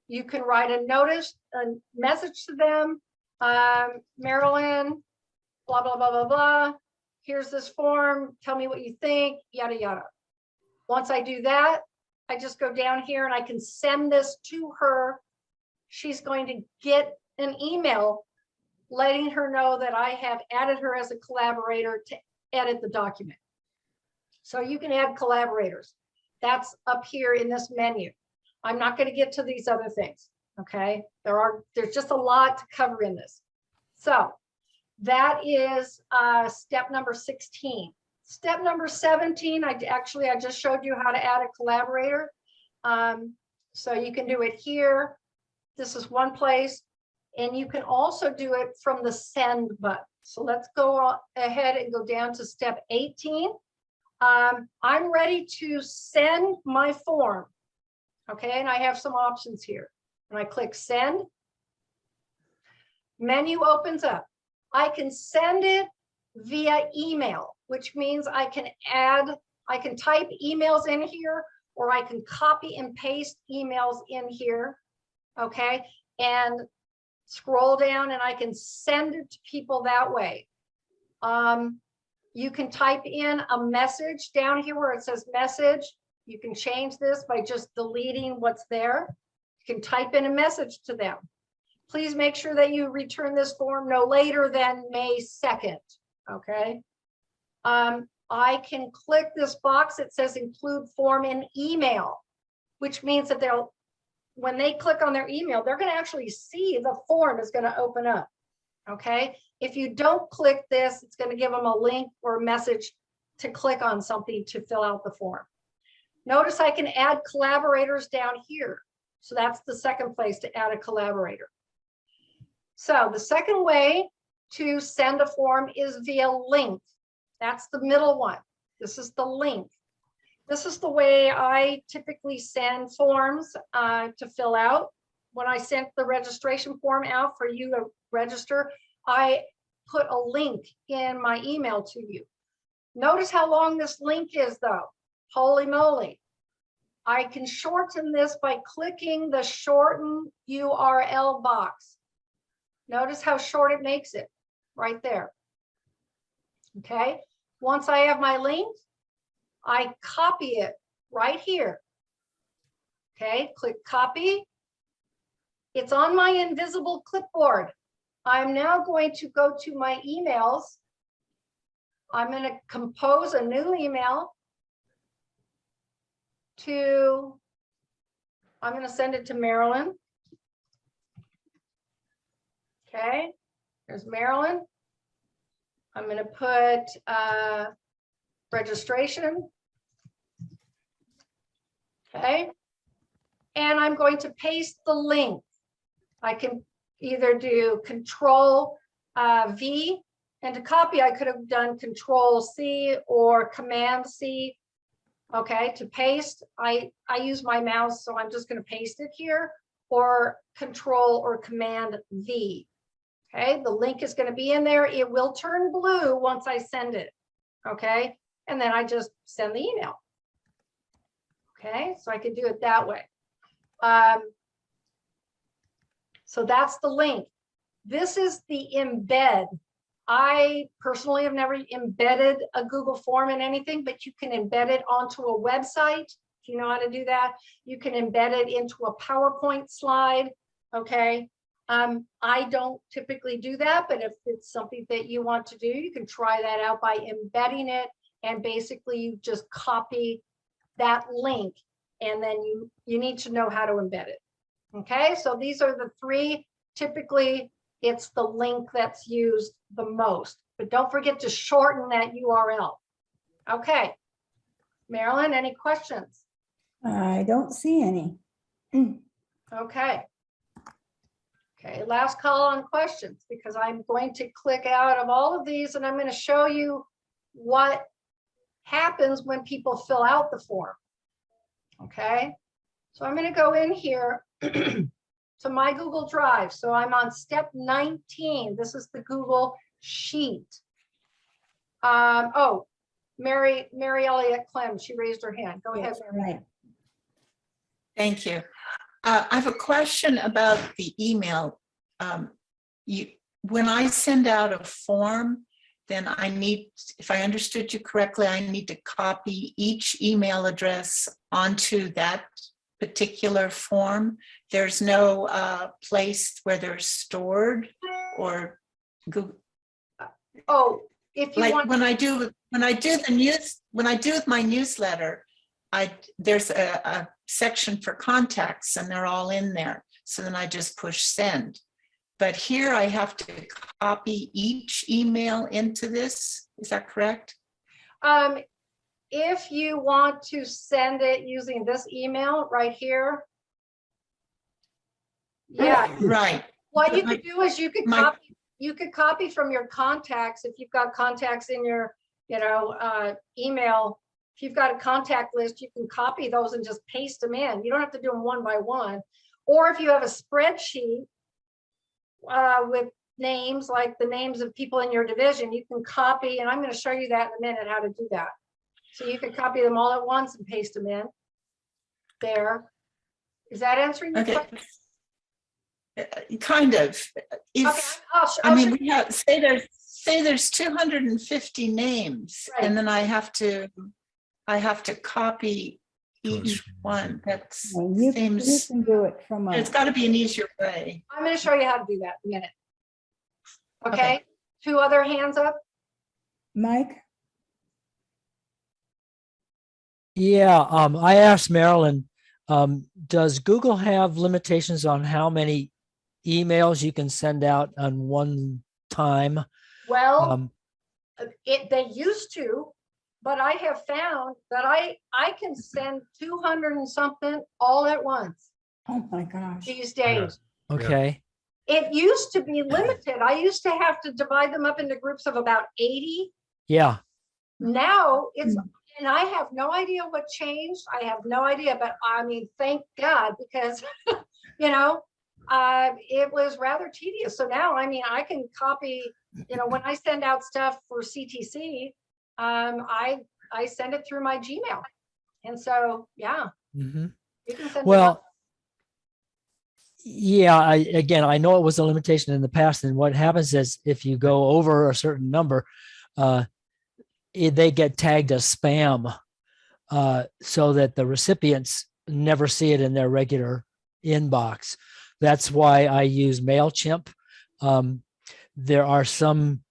You can write a notice, a message to them. Marilyn, blah, blah, blah, blah, blah. Here's this form. Tell me what you think, yada, yada. Once I do that, I just go down here and I can send this to her. She's going to get an email letting her know that I have added her as a collaborator to edit the document. So you can add collaborators. That's up here in this menu. I'm not going to get to these other things. Okay, there's just a lot to cover in this. So that is step number 16. Step number 17, I just showed you how to add a collaborator. So you can do it here. This is one place, and you can also do it from the send button. So let's go ahead and go down to step 18. I'm ready to send my form. Okay, and I have some options here. And I click send. Menu opens up. I can send it via email, which means I can type emails in here, or I can copy and paste emails in here. Okay, and scroll down and I can send it to people that way. You can type in a message down here where it says message. You can change this by just deleting what's there. You can type in a message to them. Please make sure that you return this form no later than May 2nd. Okay. I can click this box that says include form in email, which means that when they click on their email, they're going to actually see the form is going to open up. Okay. If you don't click this, it's going to give them a link or a message to click on something to fill out the form. Notice I can add collaborators down here. So that's the second place to add a collaborator. So the second way to send a form is via link. That's the middle one. This is the link. This is the way I typically send forms to fill out. When I sent the registration form out for you to register, I put a link in my email to you. Notice how long this link is though. Holy moly. I can shorten this by clicking the shorten URL box. Notice how short it makes it right there. Okay. Once I have my link, I copy it right here. Okay. Click copy. It's on my invisible clipboard. I'm now going to go to my emails. I'm going to compose a new email I'm going to send it to Marilyn. Okay, there's Marilyn. I'm going to put registration. Okay, and I'm going to paste the link. I can either do Control V, and to copy, I could have done Control C or Command C. Okay, to paste, I use my mouse, so I'm just going to paste it here, or Control or Command V. Okay, the link is going to be in there. It will turn blue once I send it. Okay, and then I just send the email. Okay, so I could do it that way. So that's the link. This is the embed. I personally have never embedded a Google form in anything, but you can embed it onto a website. If you know how to do that, you can embed it into a PowerPoint slide. Okay. I don't typically do that, but if it's something that you want to do, you can try that out by embedding it. And basically you just copy that link, and then you need to know how to embed it. Okay. So these are the three. Typically it's the link that's used the most, but don't forget to shorten that URL. Okay. Marilyn, any questions? I don't see any. Okay. Okay, last call on questions, because I'm going to click out of all of these and I'm going to show you what happens when people fill out the form. Okay, so I'm going to go in here to my Google Drive. So I'm on step 19. This is the Google Sheet. Oh, Mary Elliott Clem, she raised her hand. Go ahead, Mary. Right. Thank you. I have a question about the email. when I send out a form, then I need, if I understood you correctly, I need to copy each email address onto that particular form. There's no place where they're stored or Google. Oh, if you Like want, when I do the news, when I do with my newsletter, there's a section for contacts and they're all in there. So then I just push send. But here I have to copy each email into this. Is that correct? if you want to send it using this email right here. Yeah, Right. what you could do is you could My- copy from your contacts. If you've got contacts in your, email, if you've got a contact list, you can copy those and just paste them in. You don't have to do them one by one. Or if you have a spreadsheet with names, like the names of people in your division, you can copy, and I'm going to show you that in a minute, how to do that. So you can copy them all at once and paste them in there. Is that answering your Okay. question? Kind of. If, Okay, I mean, show we have, say there's 250 names, Right. and then I have to copy each one. That's Well, you seems, can do it from it's a, got to be an easier way. I'm going to show you how to do that in a minute. Okay, Okay. 2 other hands up. Mike? Yeah, I asked Marilyn, does Google have limitations on how many emails you can send out on one time? Well, they used to, but I have found that I can send 200 and something all at once Oh, my gosh. these days. Okay, It used to be limited. I used to have to divide them up into groups of about 80. yeah, Now it's, and I have no idea what changed. I have no idea, but I mean, thank God, because, it was rather tedious. So now, I mean, I can copy, when I send out stuff for CTC, I send it through my Gmail. And so, yeah, mhm. you can send it Well, out. yeah, I know it was a limitation in the past, and what happens is if you go over a certain number, they get tagged as spam, so that the recipients never see it in their regular inbox. That's why I use MailChimp. There are some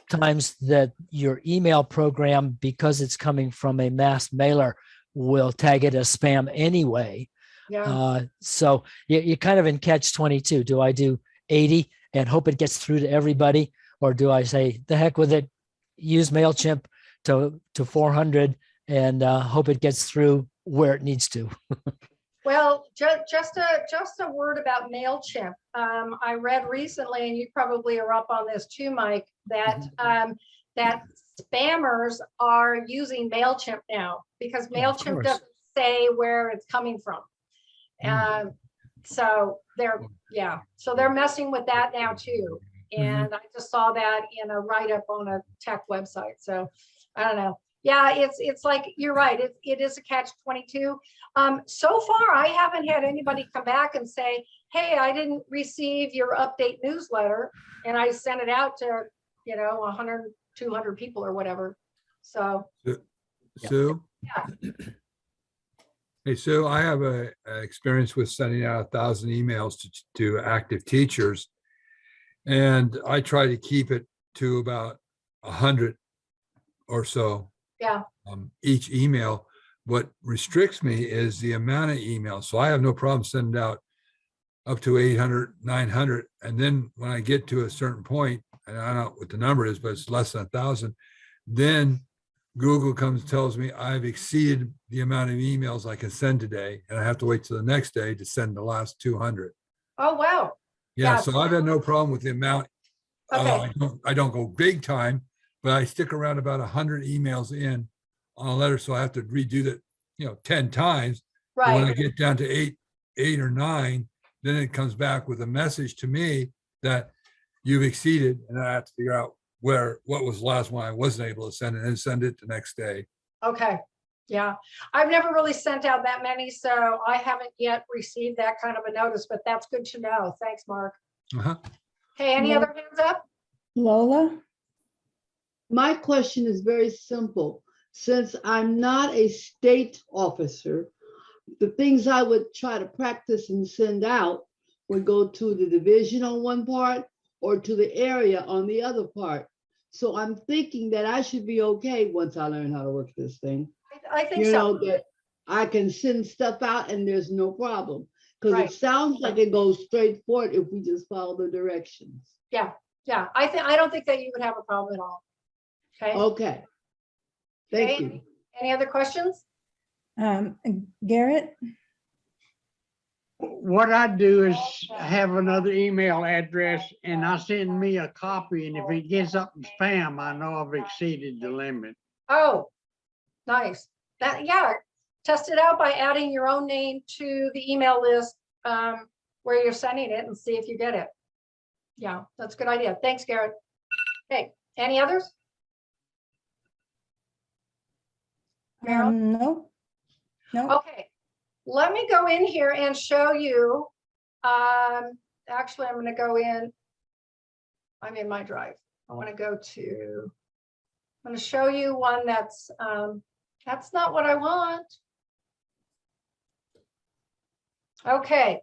times that your email program, because it's coming from a mass mailer, will tag it as spam anyway. Yeah. So you're kind of in catch-22. Do I do 80 and hope it gets through to everybody? Or do I say, the heck with it, use MailChimp to 400 and hope it gets through where it needs to? Well, just a word about MailChimp. I read recently, and you probably are up on this too, Mike, that that spammers are using MailChimp now because MailChimp course. doesn't say where it's coming from. So they're messing with that now too. And I just saw that in a write-up on a tech website. So I don't know. Yeah, it's like, you're right. It is a catch-22. So far, I haven't had anybody come back and say, hey, I didn't receive your update newsletter. And I sent it out to, 100, 200 people or whatever. So. Sue? Yeah. Hey, Sue, I have a experience with sending out 1,000 emails to active teachers. And I try to keep it to about 100 or so. Yeah. Each email. What restricts me is the amount of emails. So I have no problem sending out up to 800, 900. And then when I get to a certain point, and I don't know what the number is, but it's less than 1,000, then Google comes and tells me I've exceeded the amount of emails I can send today. And I have to wait till the next day to send the last 200. Oh, wow. Yeah. Yeah. So I've had no problem with the amount. Okay. I don't go big time, but I stick around about 100 emails in on a letter. So I have to redo that, 10 times. But when I Right. get down to eight or 9, then it comes back with a message to me that you've exceeded. And I have to figure out what was the last one I wasn't able to send, and then send it the next day. Okay. Yeah. I've never really sent out that many, so I haven't yet received that kind of a notice, but that's good to know. Thanks, Mark. Uh-huh. Okay, any No. other hands up? Lola? My question is very simple. Since I'm not a state officer, the things I would try to practice and send out would go to the division on one part or to the area on the other part. So I'm thinking that I should be okay once I learn how to work this thing. I think You know, so. that I can send stuff out and there's no problem. Because Right. it sounds like it goes straight forward if we just follow the directions. Yeah, I don't think that you would have a problem at all. Okay. Okay. Thank Okay, you. Any other questions? Garrett? What I do is have another email address and I send me a copy, and if it gets up in spam, I know I've exceeded the limit. Oh, nice. That, yeah, test it out by adding your own name to the email list where you're sending it and see if you get it. Yeah, that's a good idea. Thanks, Garrett. Okay, any others? Meryl? No. No. Okay, let me go in here and show you. Actually, I'm gonna go in. I'm in my drive. I want to go to, I'm gonna show you one that's not what I want. Okay,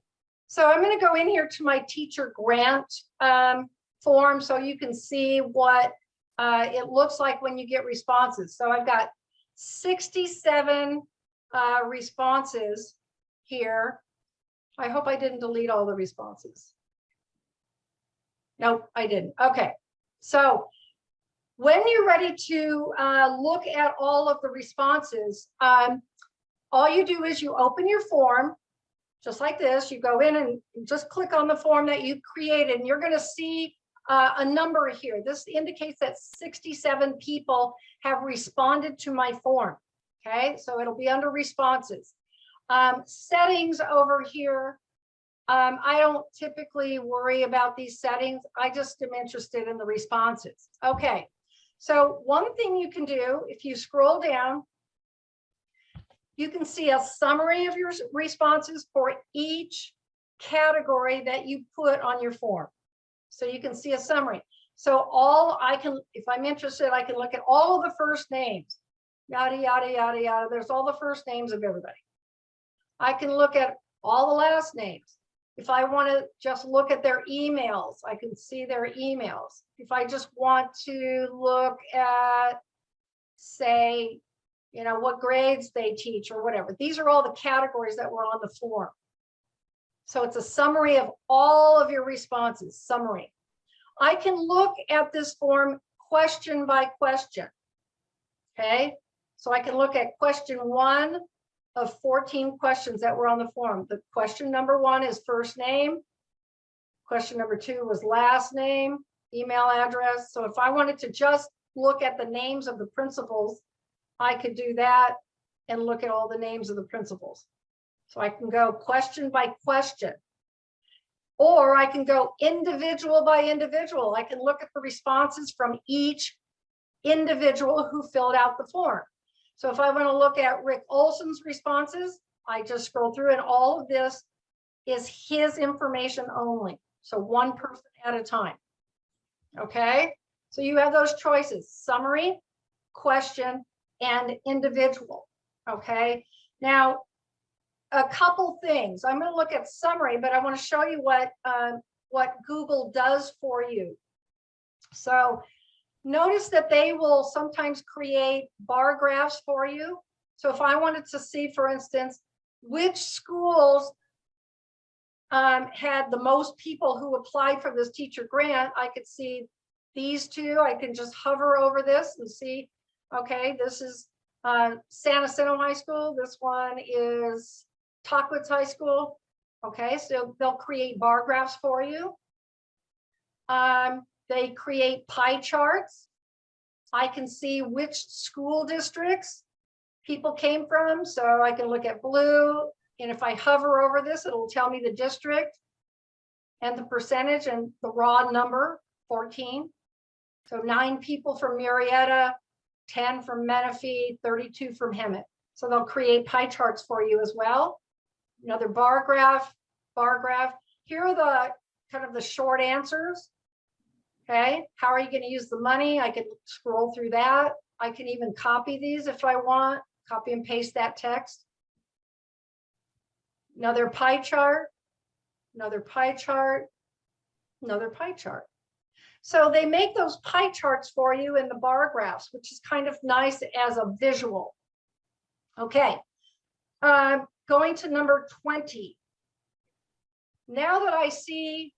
so I'm gonna go in here to my teacher grant form so you can see what it looks like when you get responses. So I've got 67 responses here. I hope I didn't delete all the responses. Nope, I didn't. Okay, so when you're ready to look at all of the responses, all you do is you open your form, just like this. You go in and just click on the form that you created, and you're going to see a number here. This indicates that 67 people have responded to my form. Okay, so it'll be under responses. Settings over here. I don't typically worry about these settings. I just am interested in the responses. Okay, so one thing you can do, if you scroll down, you can see a summary of your responses for each category that you put on your form. So you can see a summary. So all I can, if I'm interested, I can look at all of the first names, yada, yada, yada, yada. There's all the first names of everybody. I can look at all the last names. If I want to just look at their emails, I can see their emails. If I just want to look at, say, you know, what grades they teach or whatever. These are all the categories that were on the form. So it's a summary of all of your responses, summary. I can look at this form question by question. Okay, so I can look at question 1 of 14 questions that were on the form. The question number 1 is first name. Question number 2 was last name, email address. So if I wanted to just look at the names of the principals, I could do that and look at all the names of the principals. So I can go question by question, or I can go individual by individual. I can look at the responses from each individual who filled out the form. So if I want to look at Rick Olson's responses, I just scroll through, and all of this is his information only. So one person at a time. Okay, so you have those choices: summary, question, and individual. Okay, now a couple things. I'm going to look at summary, but I want to show you what Google does for you. So notice that they will sometimes create bar graphs for you. So if I wanted to see, for instance, which schools had the most people who applied for this teacher grant, I could see these two. I can just hover over this and see, okay, this is San Jacinto High School. This one is Tockwitz High School. Okay, so they'll create bar graphs for you. They create pie charts. I can see which school districts people came from. So I can look at blue, and if I hover over this, it'll tell me the district and the percentage and the raw number, 14. So 9 people from Marietta, 10 from Menifee, 32 from Hemet. So they'll create pie charts for you as well. Another bar graph. Here are the kind of the short answers. Okay, how are you going to use the money? I can scroll through that. I can even copy these if I want, copy and paste that text. Another pie chart, another pie chart, another pie chart. So they make those pie charts for you in the bar graphs, which is kind of nice as a visual. Okay, going to number 20. Now that I see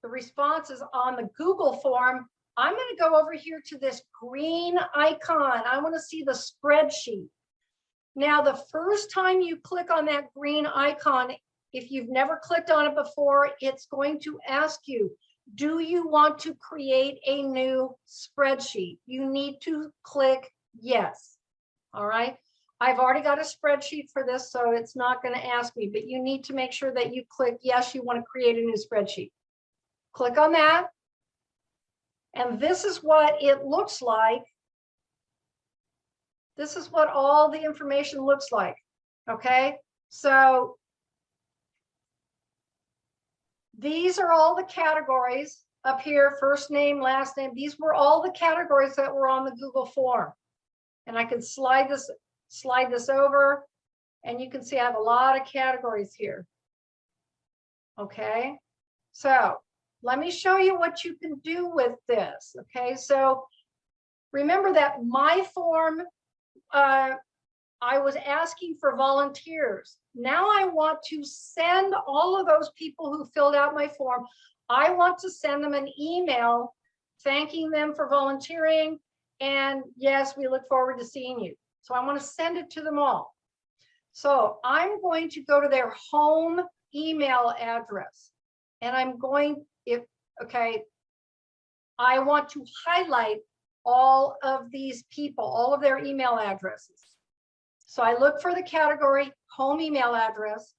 the responses on the Google form, I'm going to go over here to this green icon. I want to see the spreadsheet. Now, the first time you click on that green icon, if you've never clicked on it before, it's going to ask you, do you want to create a new spreadsheet? You need to click yes. All right. I've already got a spreadsheet for this, so it's not going to ask me, but you need to make sure that you click yes, you want to create a new spreadsheet. Click on that. And this is what it looks like. This is what all the information looks like. Okay. So these are all the categories up here, first name, last name. These were all the categories that were on the Google form. And I can slide this over, and you can see I have a lot of categories here. Okay, so let me show you what you can do with this. Okay, so remember that my form, I was asking for volunteers. Now I want to send all of those people who filled out my form, I want to send them an email thanking them for volunteering. And yes, we look forward to seeing you. So I want to send it to them all. So I'm going to go to their home email address. And I'm going, I want to highlight all of these people, all of their email addresses. So I look for the category home email address,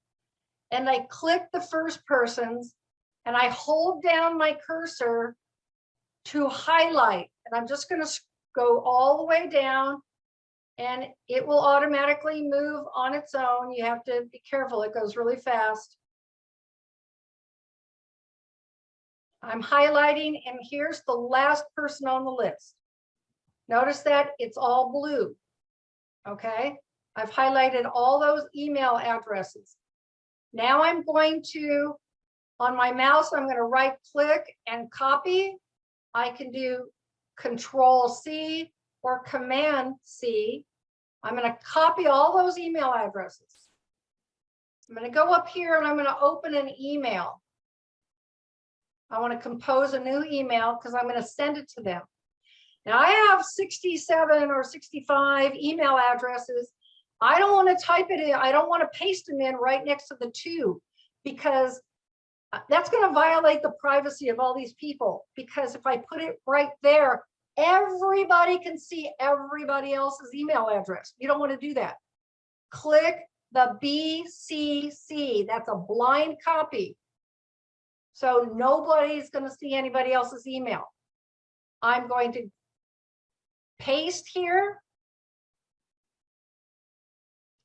and I click the first person's, and I hold down my cursor to highlight. And I'm just going to go all the way down, and it will automatically move on its own. You have to be careful. It goes really fast. I'm highlighting, and here's the last person on the list. Notice that it's all blue. Okay, I've highlighted all those email addresses. Now I'm going to, on my mouse, I'm going to right click and copy. I can do Control C or Command C. I'm going to copy all those email addresses. I'm going to go up here and I'm going to open an email. I want to compose a new email because I'm going to send it to them. Now I have 67 or 65 email addresses. I don't want to type it in. I don't want to paste them in right next to the two, because that's going to violate the privacy of all these people. Because if I put it right there, everybody can see everybody else's email address. You don't want to do that. Click the BCC. That's a blind copy. So nobody's going to see anybody else's email. I'm going to paste here.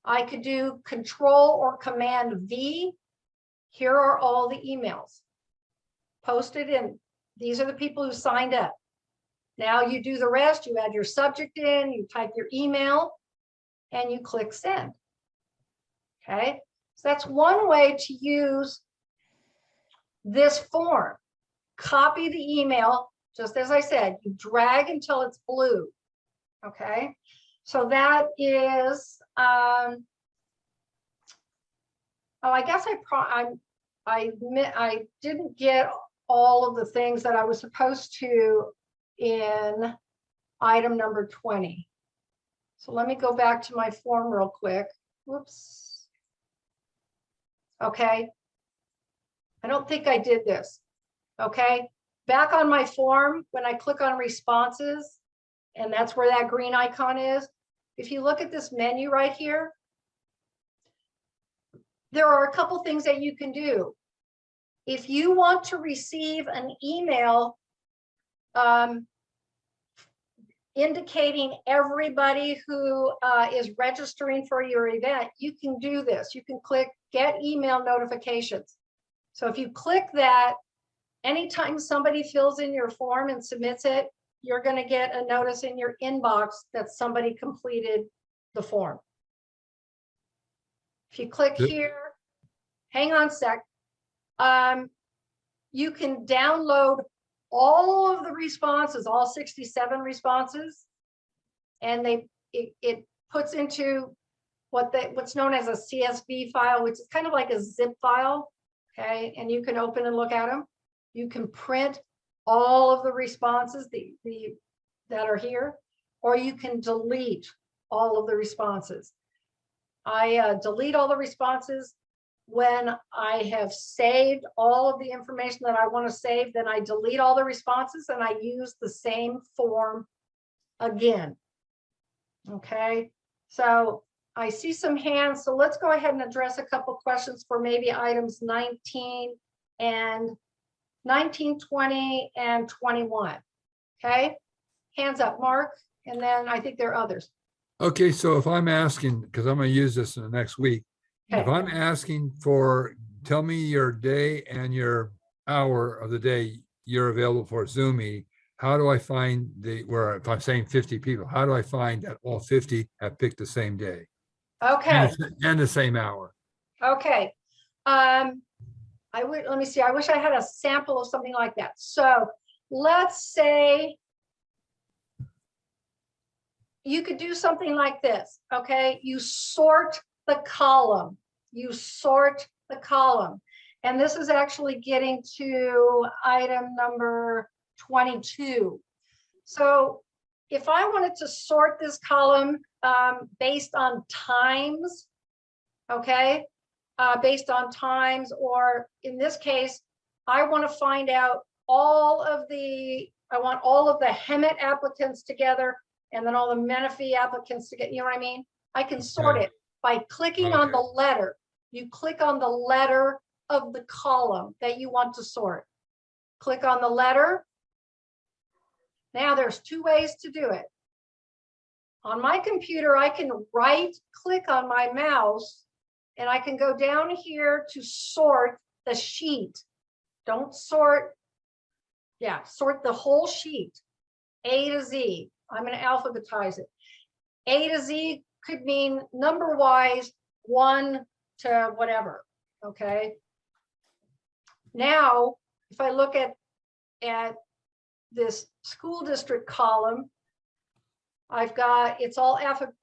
I could do Control or Command V. Here are all the emails posted in. These are the people who signed up. Now you do the rest. You add your subject in, you type your email, and you click send. Okay, so that's one way to use this form. Copy the email, just as I said, you drag until it's blue. Okay, so that is, oh, I guess I didn't get all of the things that I was supposed to in item number 20. So let me go back to my form real quick. Whoops. Okay. I don't think I did this. Okay. Back on my form, when I click on responses, and that's where that green icon is. If you look at this menu right here, there are a couple things that you can do. If you want to receive an email indicating everybody who is registering for your event, you can do this. You can click Get Email Notifications. So if you click that anytime somebody fills in your form and submits it, you're going to get a notice in your inbox that somebody completed the form. If you click Yep. here, hang on a sec. You can download all of the responses, all 67 responses, and it puts into what's known as a CSV file, which is kind of like a zip file. Okay, and you can open and look at them. You can print all of the responses that are here, or you can delete all of the responses. I delete all the responses when I have saved all of the information that I want to save. Then I delete all the responses and I use the same form again. Okay, so I see some hands, so let's go ahead and address a couple questions for maybe items 19, 20, and 21. Okay, hands up, Mark, and then I think there are others. Okay, so if I'm asking, because I'm gonna use this in the next week, if Okay. I'm asking for, tell me your day and your hour of the day you're available for a Zoom meeting, how do I find where if I'm saying 50 people, how do I find that all 50 have picked the same day? Okay. And the same hour? Okay. Let me see. I wish I had a sample of something like that. So let's say you could do something like this. Okay. You sort the column. You sort the column. And this is actually getting to item number 22. So if I wanted to sort this column based on times, okay, based on times, or in this case, I want to find out I want all of the Hemet applicants together and then all the Menifee applicants together, you know what I mean? I can sort it by clicking on the letter. You click on the letter of the column that you want to sort. Click on the letter. Now there's two ways to do it. On my computer, I can right click on my mouse and I can go down here to sort the sheet. Don't sort, sort the whole sheet, A to Z. I'm going to alphabetize it. A to Z could mean number wise, 1 to whatever, okay? Now, if I look at this school district column, I've got, it's all alphabetical.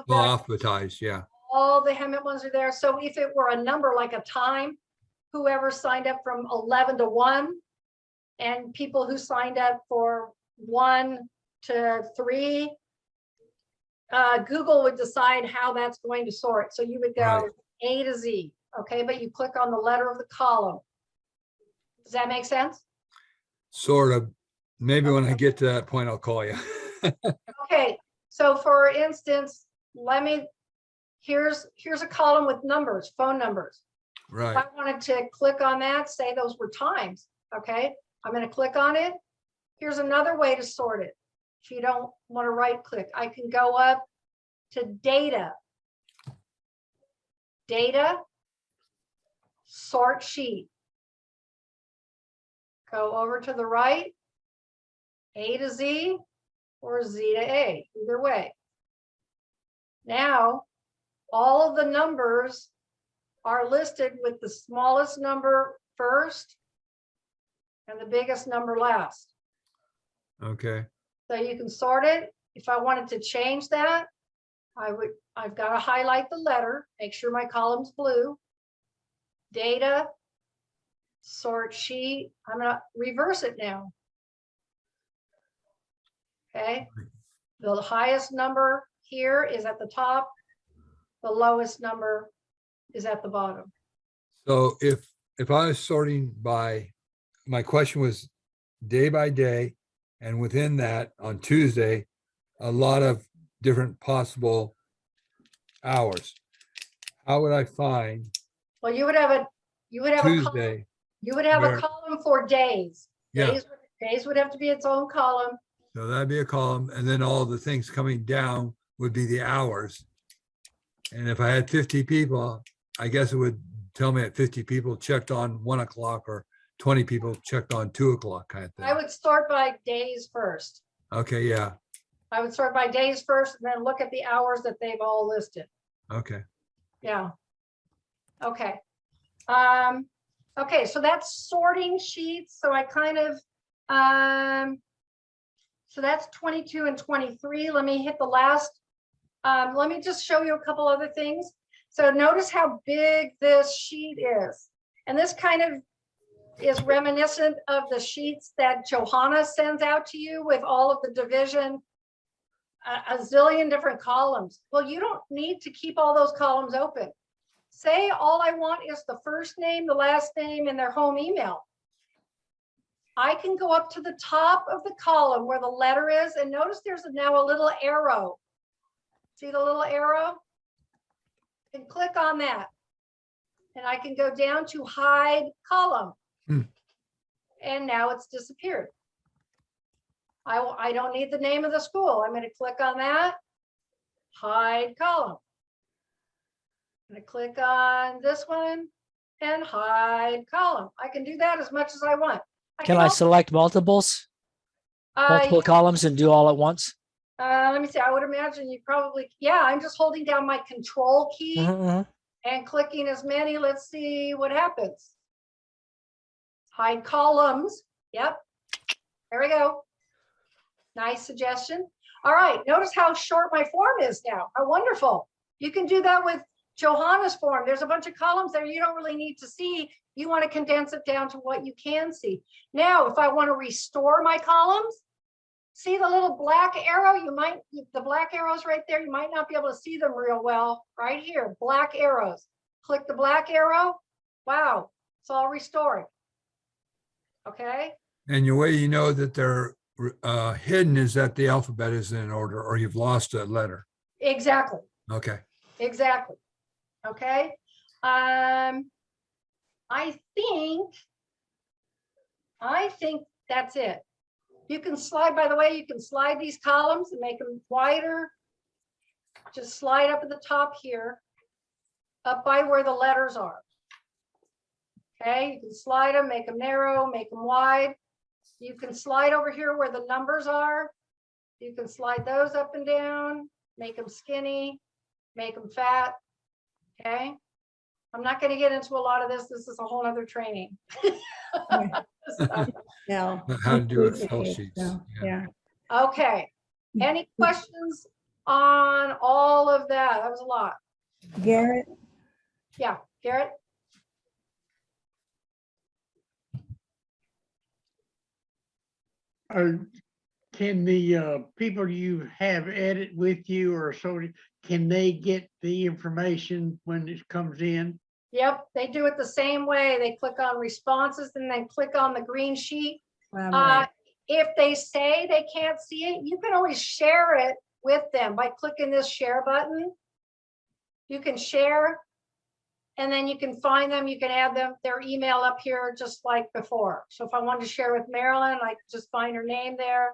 Alphabetized, yeah. All the Hemet ones are there. So if it were a number like a time, whoever signed up from 11 to 1, and people who signed up for 1 to 3, Google would decide how that's going to sort. So you would go Right. A to Z, okay? But you click on the letter of the column. Does that make sense? Sort of. Maybe when I get to that point, I'll call you. Okay, so for instance, here's a column with numbers, phone numbers. If Right. I wanted to click on that, say those were times, okay? I'm going to click on it. Here's another way to sort it. If you don't want to right click, I can go up to data. Data, sort sheet. Go over to the right, A to Z or Z to A, either way. Now, all of the numbers are listed with the smallest number first and the biggest number last. Okay. So you can sort it. If I wanted to change that, I've got to highlight the letter, make sure my column's blue. Data, sort sheet. I'm going to reverse it now. Okay. The highest number here is at the top. The lowest number is at the bottom. So if I was sorting by, my question was day by day, and within that on Tuesday, a lot of different possible hours. How would I find Well, you would have a column, Tuesday? you would have a where- column for days. Yeah. Days would have to be its own column. So that'd be a column, and then all the things coming down would be the hours. And if I had 50 people, I guess it would tell me that 50 people checked on 1 o'clock or 20 people checked on 2 o'clock kind of I thing. would start by days first. Okay, yeah, I would start by days first and then look at the hours that they've all listed. okay. Yeah. Okay. Okay, so that's sorting sheets. So I kind of, so that's 22 and 23. Let me hit the last. Let me just show you a couple other things. So notice how big this sheet is. And this kind of is reminiscent of the sheets that Johanna sends out to you with all of the division, a zillion different columns. Well, you don't need to keep all those columns open. Say all I want is the first name, the last name, and their home email. I can go up to the top of the column where the letter is, and notice there's now a little arrow. See the little arrow? And click on that. And I can go down to hide column. And now it's disappeared. I don't need the name of the school. I'm going to click on that. Hide column. I'm going to click on this one and hide column. I can do that as much as I want. Can I also- select multiple columns and do all at once? Let me see. I would imagine you probably, yeah, I'm just holding down my control key Mhm. and clicking as many. Let's see what happens. Hide columns. Yep. There we go. Nice suggestion. All right. Notice how short my form is now. How wonderful. You can do that with Johanna's form. There's a bunch of columns there you don't really need to see. You want to condense it down to what you can see. Now, if I want to restore my columns, see the little black arrow? The black arrows right there, you might not be able to see them real well. Right here, black arrows. Click the black arrow. Wow, it's all restored. Okay. And the way you know that they're hidden is that the alphabet is in order or you've lost a letter. Exactly. Okay. Exactly. Okay. I think that's it. You can slide, by the way, you can slide these columns and make them wider. Just slide up at the top here, up by where the letters are. Okay, you can slide them, make them narrow, make them wide. You can slide over here where the numbers are. You can slide those up and down, make them skinny, make them fat. Okay. I'm not going to get into a lot of this. This is a whole other training. No. How to do Excel Okay, sheets. no, Yeah. Yeah. Okay. Any questions on all of that? That was a lot. Garrett, Yeah, Garrett? Can the people you have edit with you or so, can they get the information when it comes in? Yep, they do it the same way. They click on responses and then click on the green sheet. Collaborator. If they say they can't see it, you can always share it with them by clicking this share button. You can share and then you can find them. You can add them, their email up here just like before. So if I wanted to share with Marilyn, I could just find her name there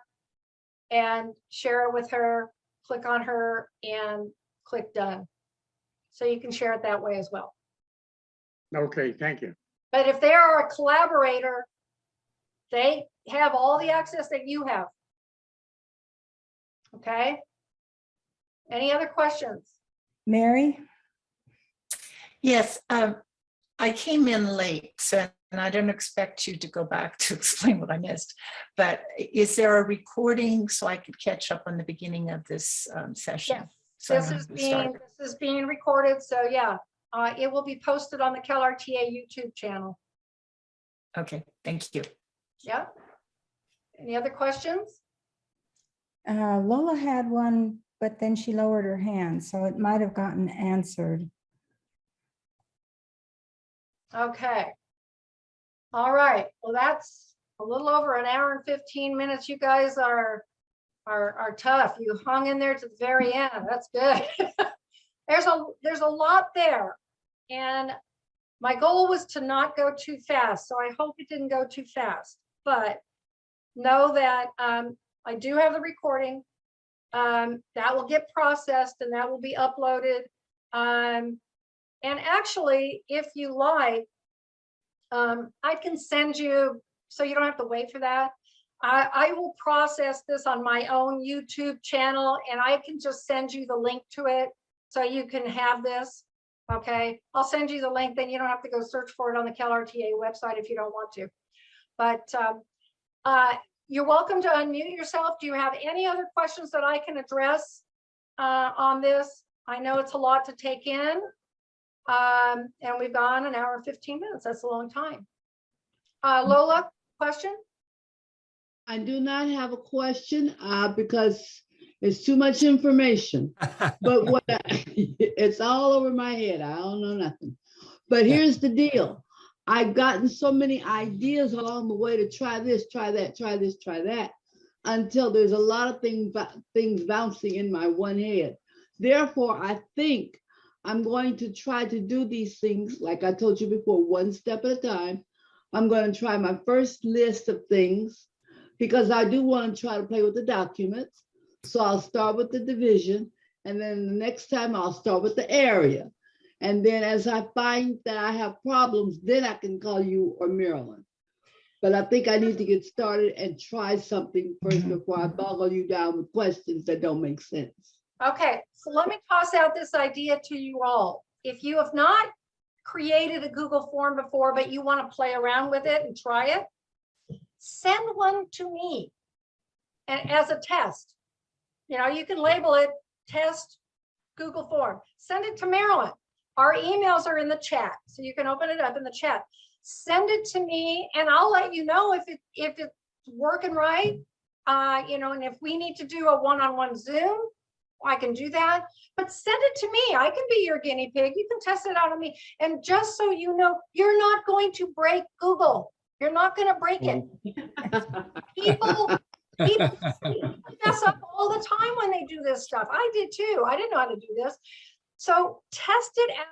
and share it with her, click on her and click done. So you can share it that way as well. Okay, thank you. But if they are a collaborator, they have all the access that you have. Okay. Any other questions? Mary, Yes, I came in late, so and I don't expect you to go back to explain what I missed. But is there a recording so I could catch up on the beginning of this session? Yes. So I This know is how to start. being recorded. So yeah, it will be posted on the CalRTA YouTube channel. Okay, thank you. Yeah. Any other questions? Lola had one, but then she lowered her hand, so it might have gotten answered. Okay. All right. Well, that's a little over an hour and 15 minutes. You guys are tough. You hung in there to the very end. That's good. There's a lot there. And my goal was to not go too fast. So I hope it didn't go too fast. But know that I do have the recording. That will get processed and that will be uploaded. And actually, if you like, I can send you, so you don't have to wait for that. I will process this on my own YouTube channel, and I can just send you the link to it so you can have this. Okay, I'll send you the link, then you don't have to go search for it on the CalRTA website if you don't want to. But you're welcome to unmute yourself. Do you have any other questions that I can address on this? I know it's a lot to take in. And we've gone an hour and 15 minutes. That's a long time. Lola, question? I do not have a question because it's too much information. But what it's all over my head. I don't know nothing. But here's the deal. I've gotten so many ideas along the way to try this, try that, try this, try that, until there's a lot of things bouncing in my one head. Therefore, I think I'm going to try to do these things, like I told you before, one step at a time. I'm going to try my first list of things because I do want to try to play with the documents. So I'll start with the division, and then the next time I'll start with the area. And then as I find that I have problems, then I can call you or Marilyn. But I think I need to get started and try something first before I boggle you down with questions that don't make sense. Okay, so let me toss out this idea to you all. If you have not created a Google form before, but you want to play around with it and try it, send one to me and as a test. You know, you can label it test Google form. Send it to Marilyn. Our emails are in the chat, so you can open it up in the chat. Send it to me, and I'll let you know if it's working right. You know, and if we need to do a one-on-one Zoom, I can do that. But send it to me. I can be your guinea pig. You can test it out on me. And just so you know, you're not going to break Google. You're not going to break it. People mess up all the time when they do this stuff. I did too. I didn't know how to do this. So test it out.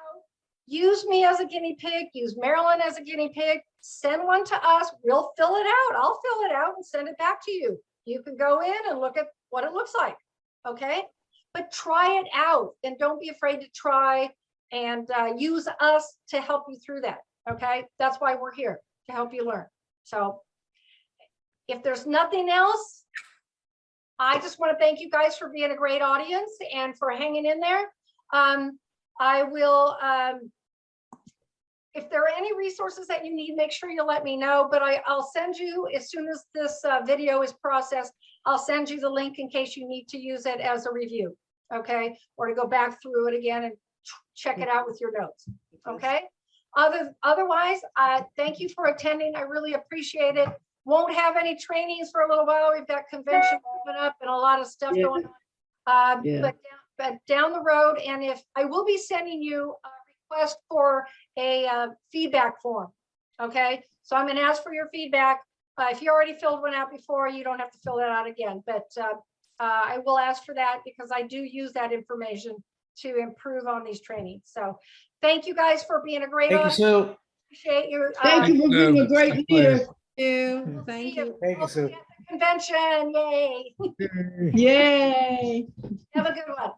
Use me as a guinea pig. Use Marilyn as a guinea pig. Send one to us. We'll fill it out. I'll fill it out and send it back to you. You can go in and look at what it looks like. Okay. But try it out and don't be afraid to try and use us to help you through that. Okay. That's why we're here, to help you learn. So if there's nothing else, I just want to thank you guys for being a great audience and for hanging in there. I will, if there are any resources that you need, make sure you let me know, but I'll send you, as soon as this video is processed, I'll send you the link in case you need to use it as a review, okay? Or to go back through it again and check it out with your notes, okay? Otherwise, thank you for attending. I really appreciate it. Won't have any trainings for a little while. We've got convention coming up and a lot of stuff going on. But down the road, and if I will be sending you a request for a feedback form, okay? So I'm going to ask for your feedback. If you already filled one out before, you don't have to fill that out again. But I will ask for that because I do use that information to improve on these trainings. So thank you guys for being a great audience. Thank you, Sue. Appreciate you. Thank you for being a great leader. Thank you. Thank you, Sue. Convention, yay. Yay. Have a good one.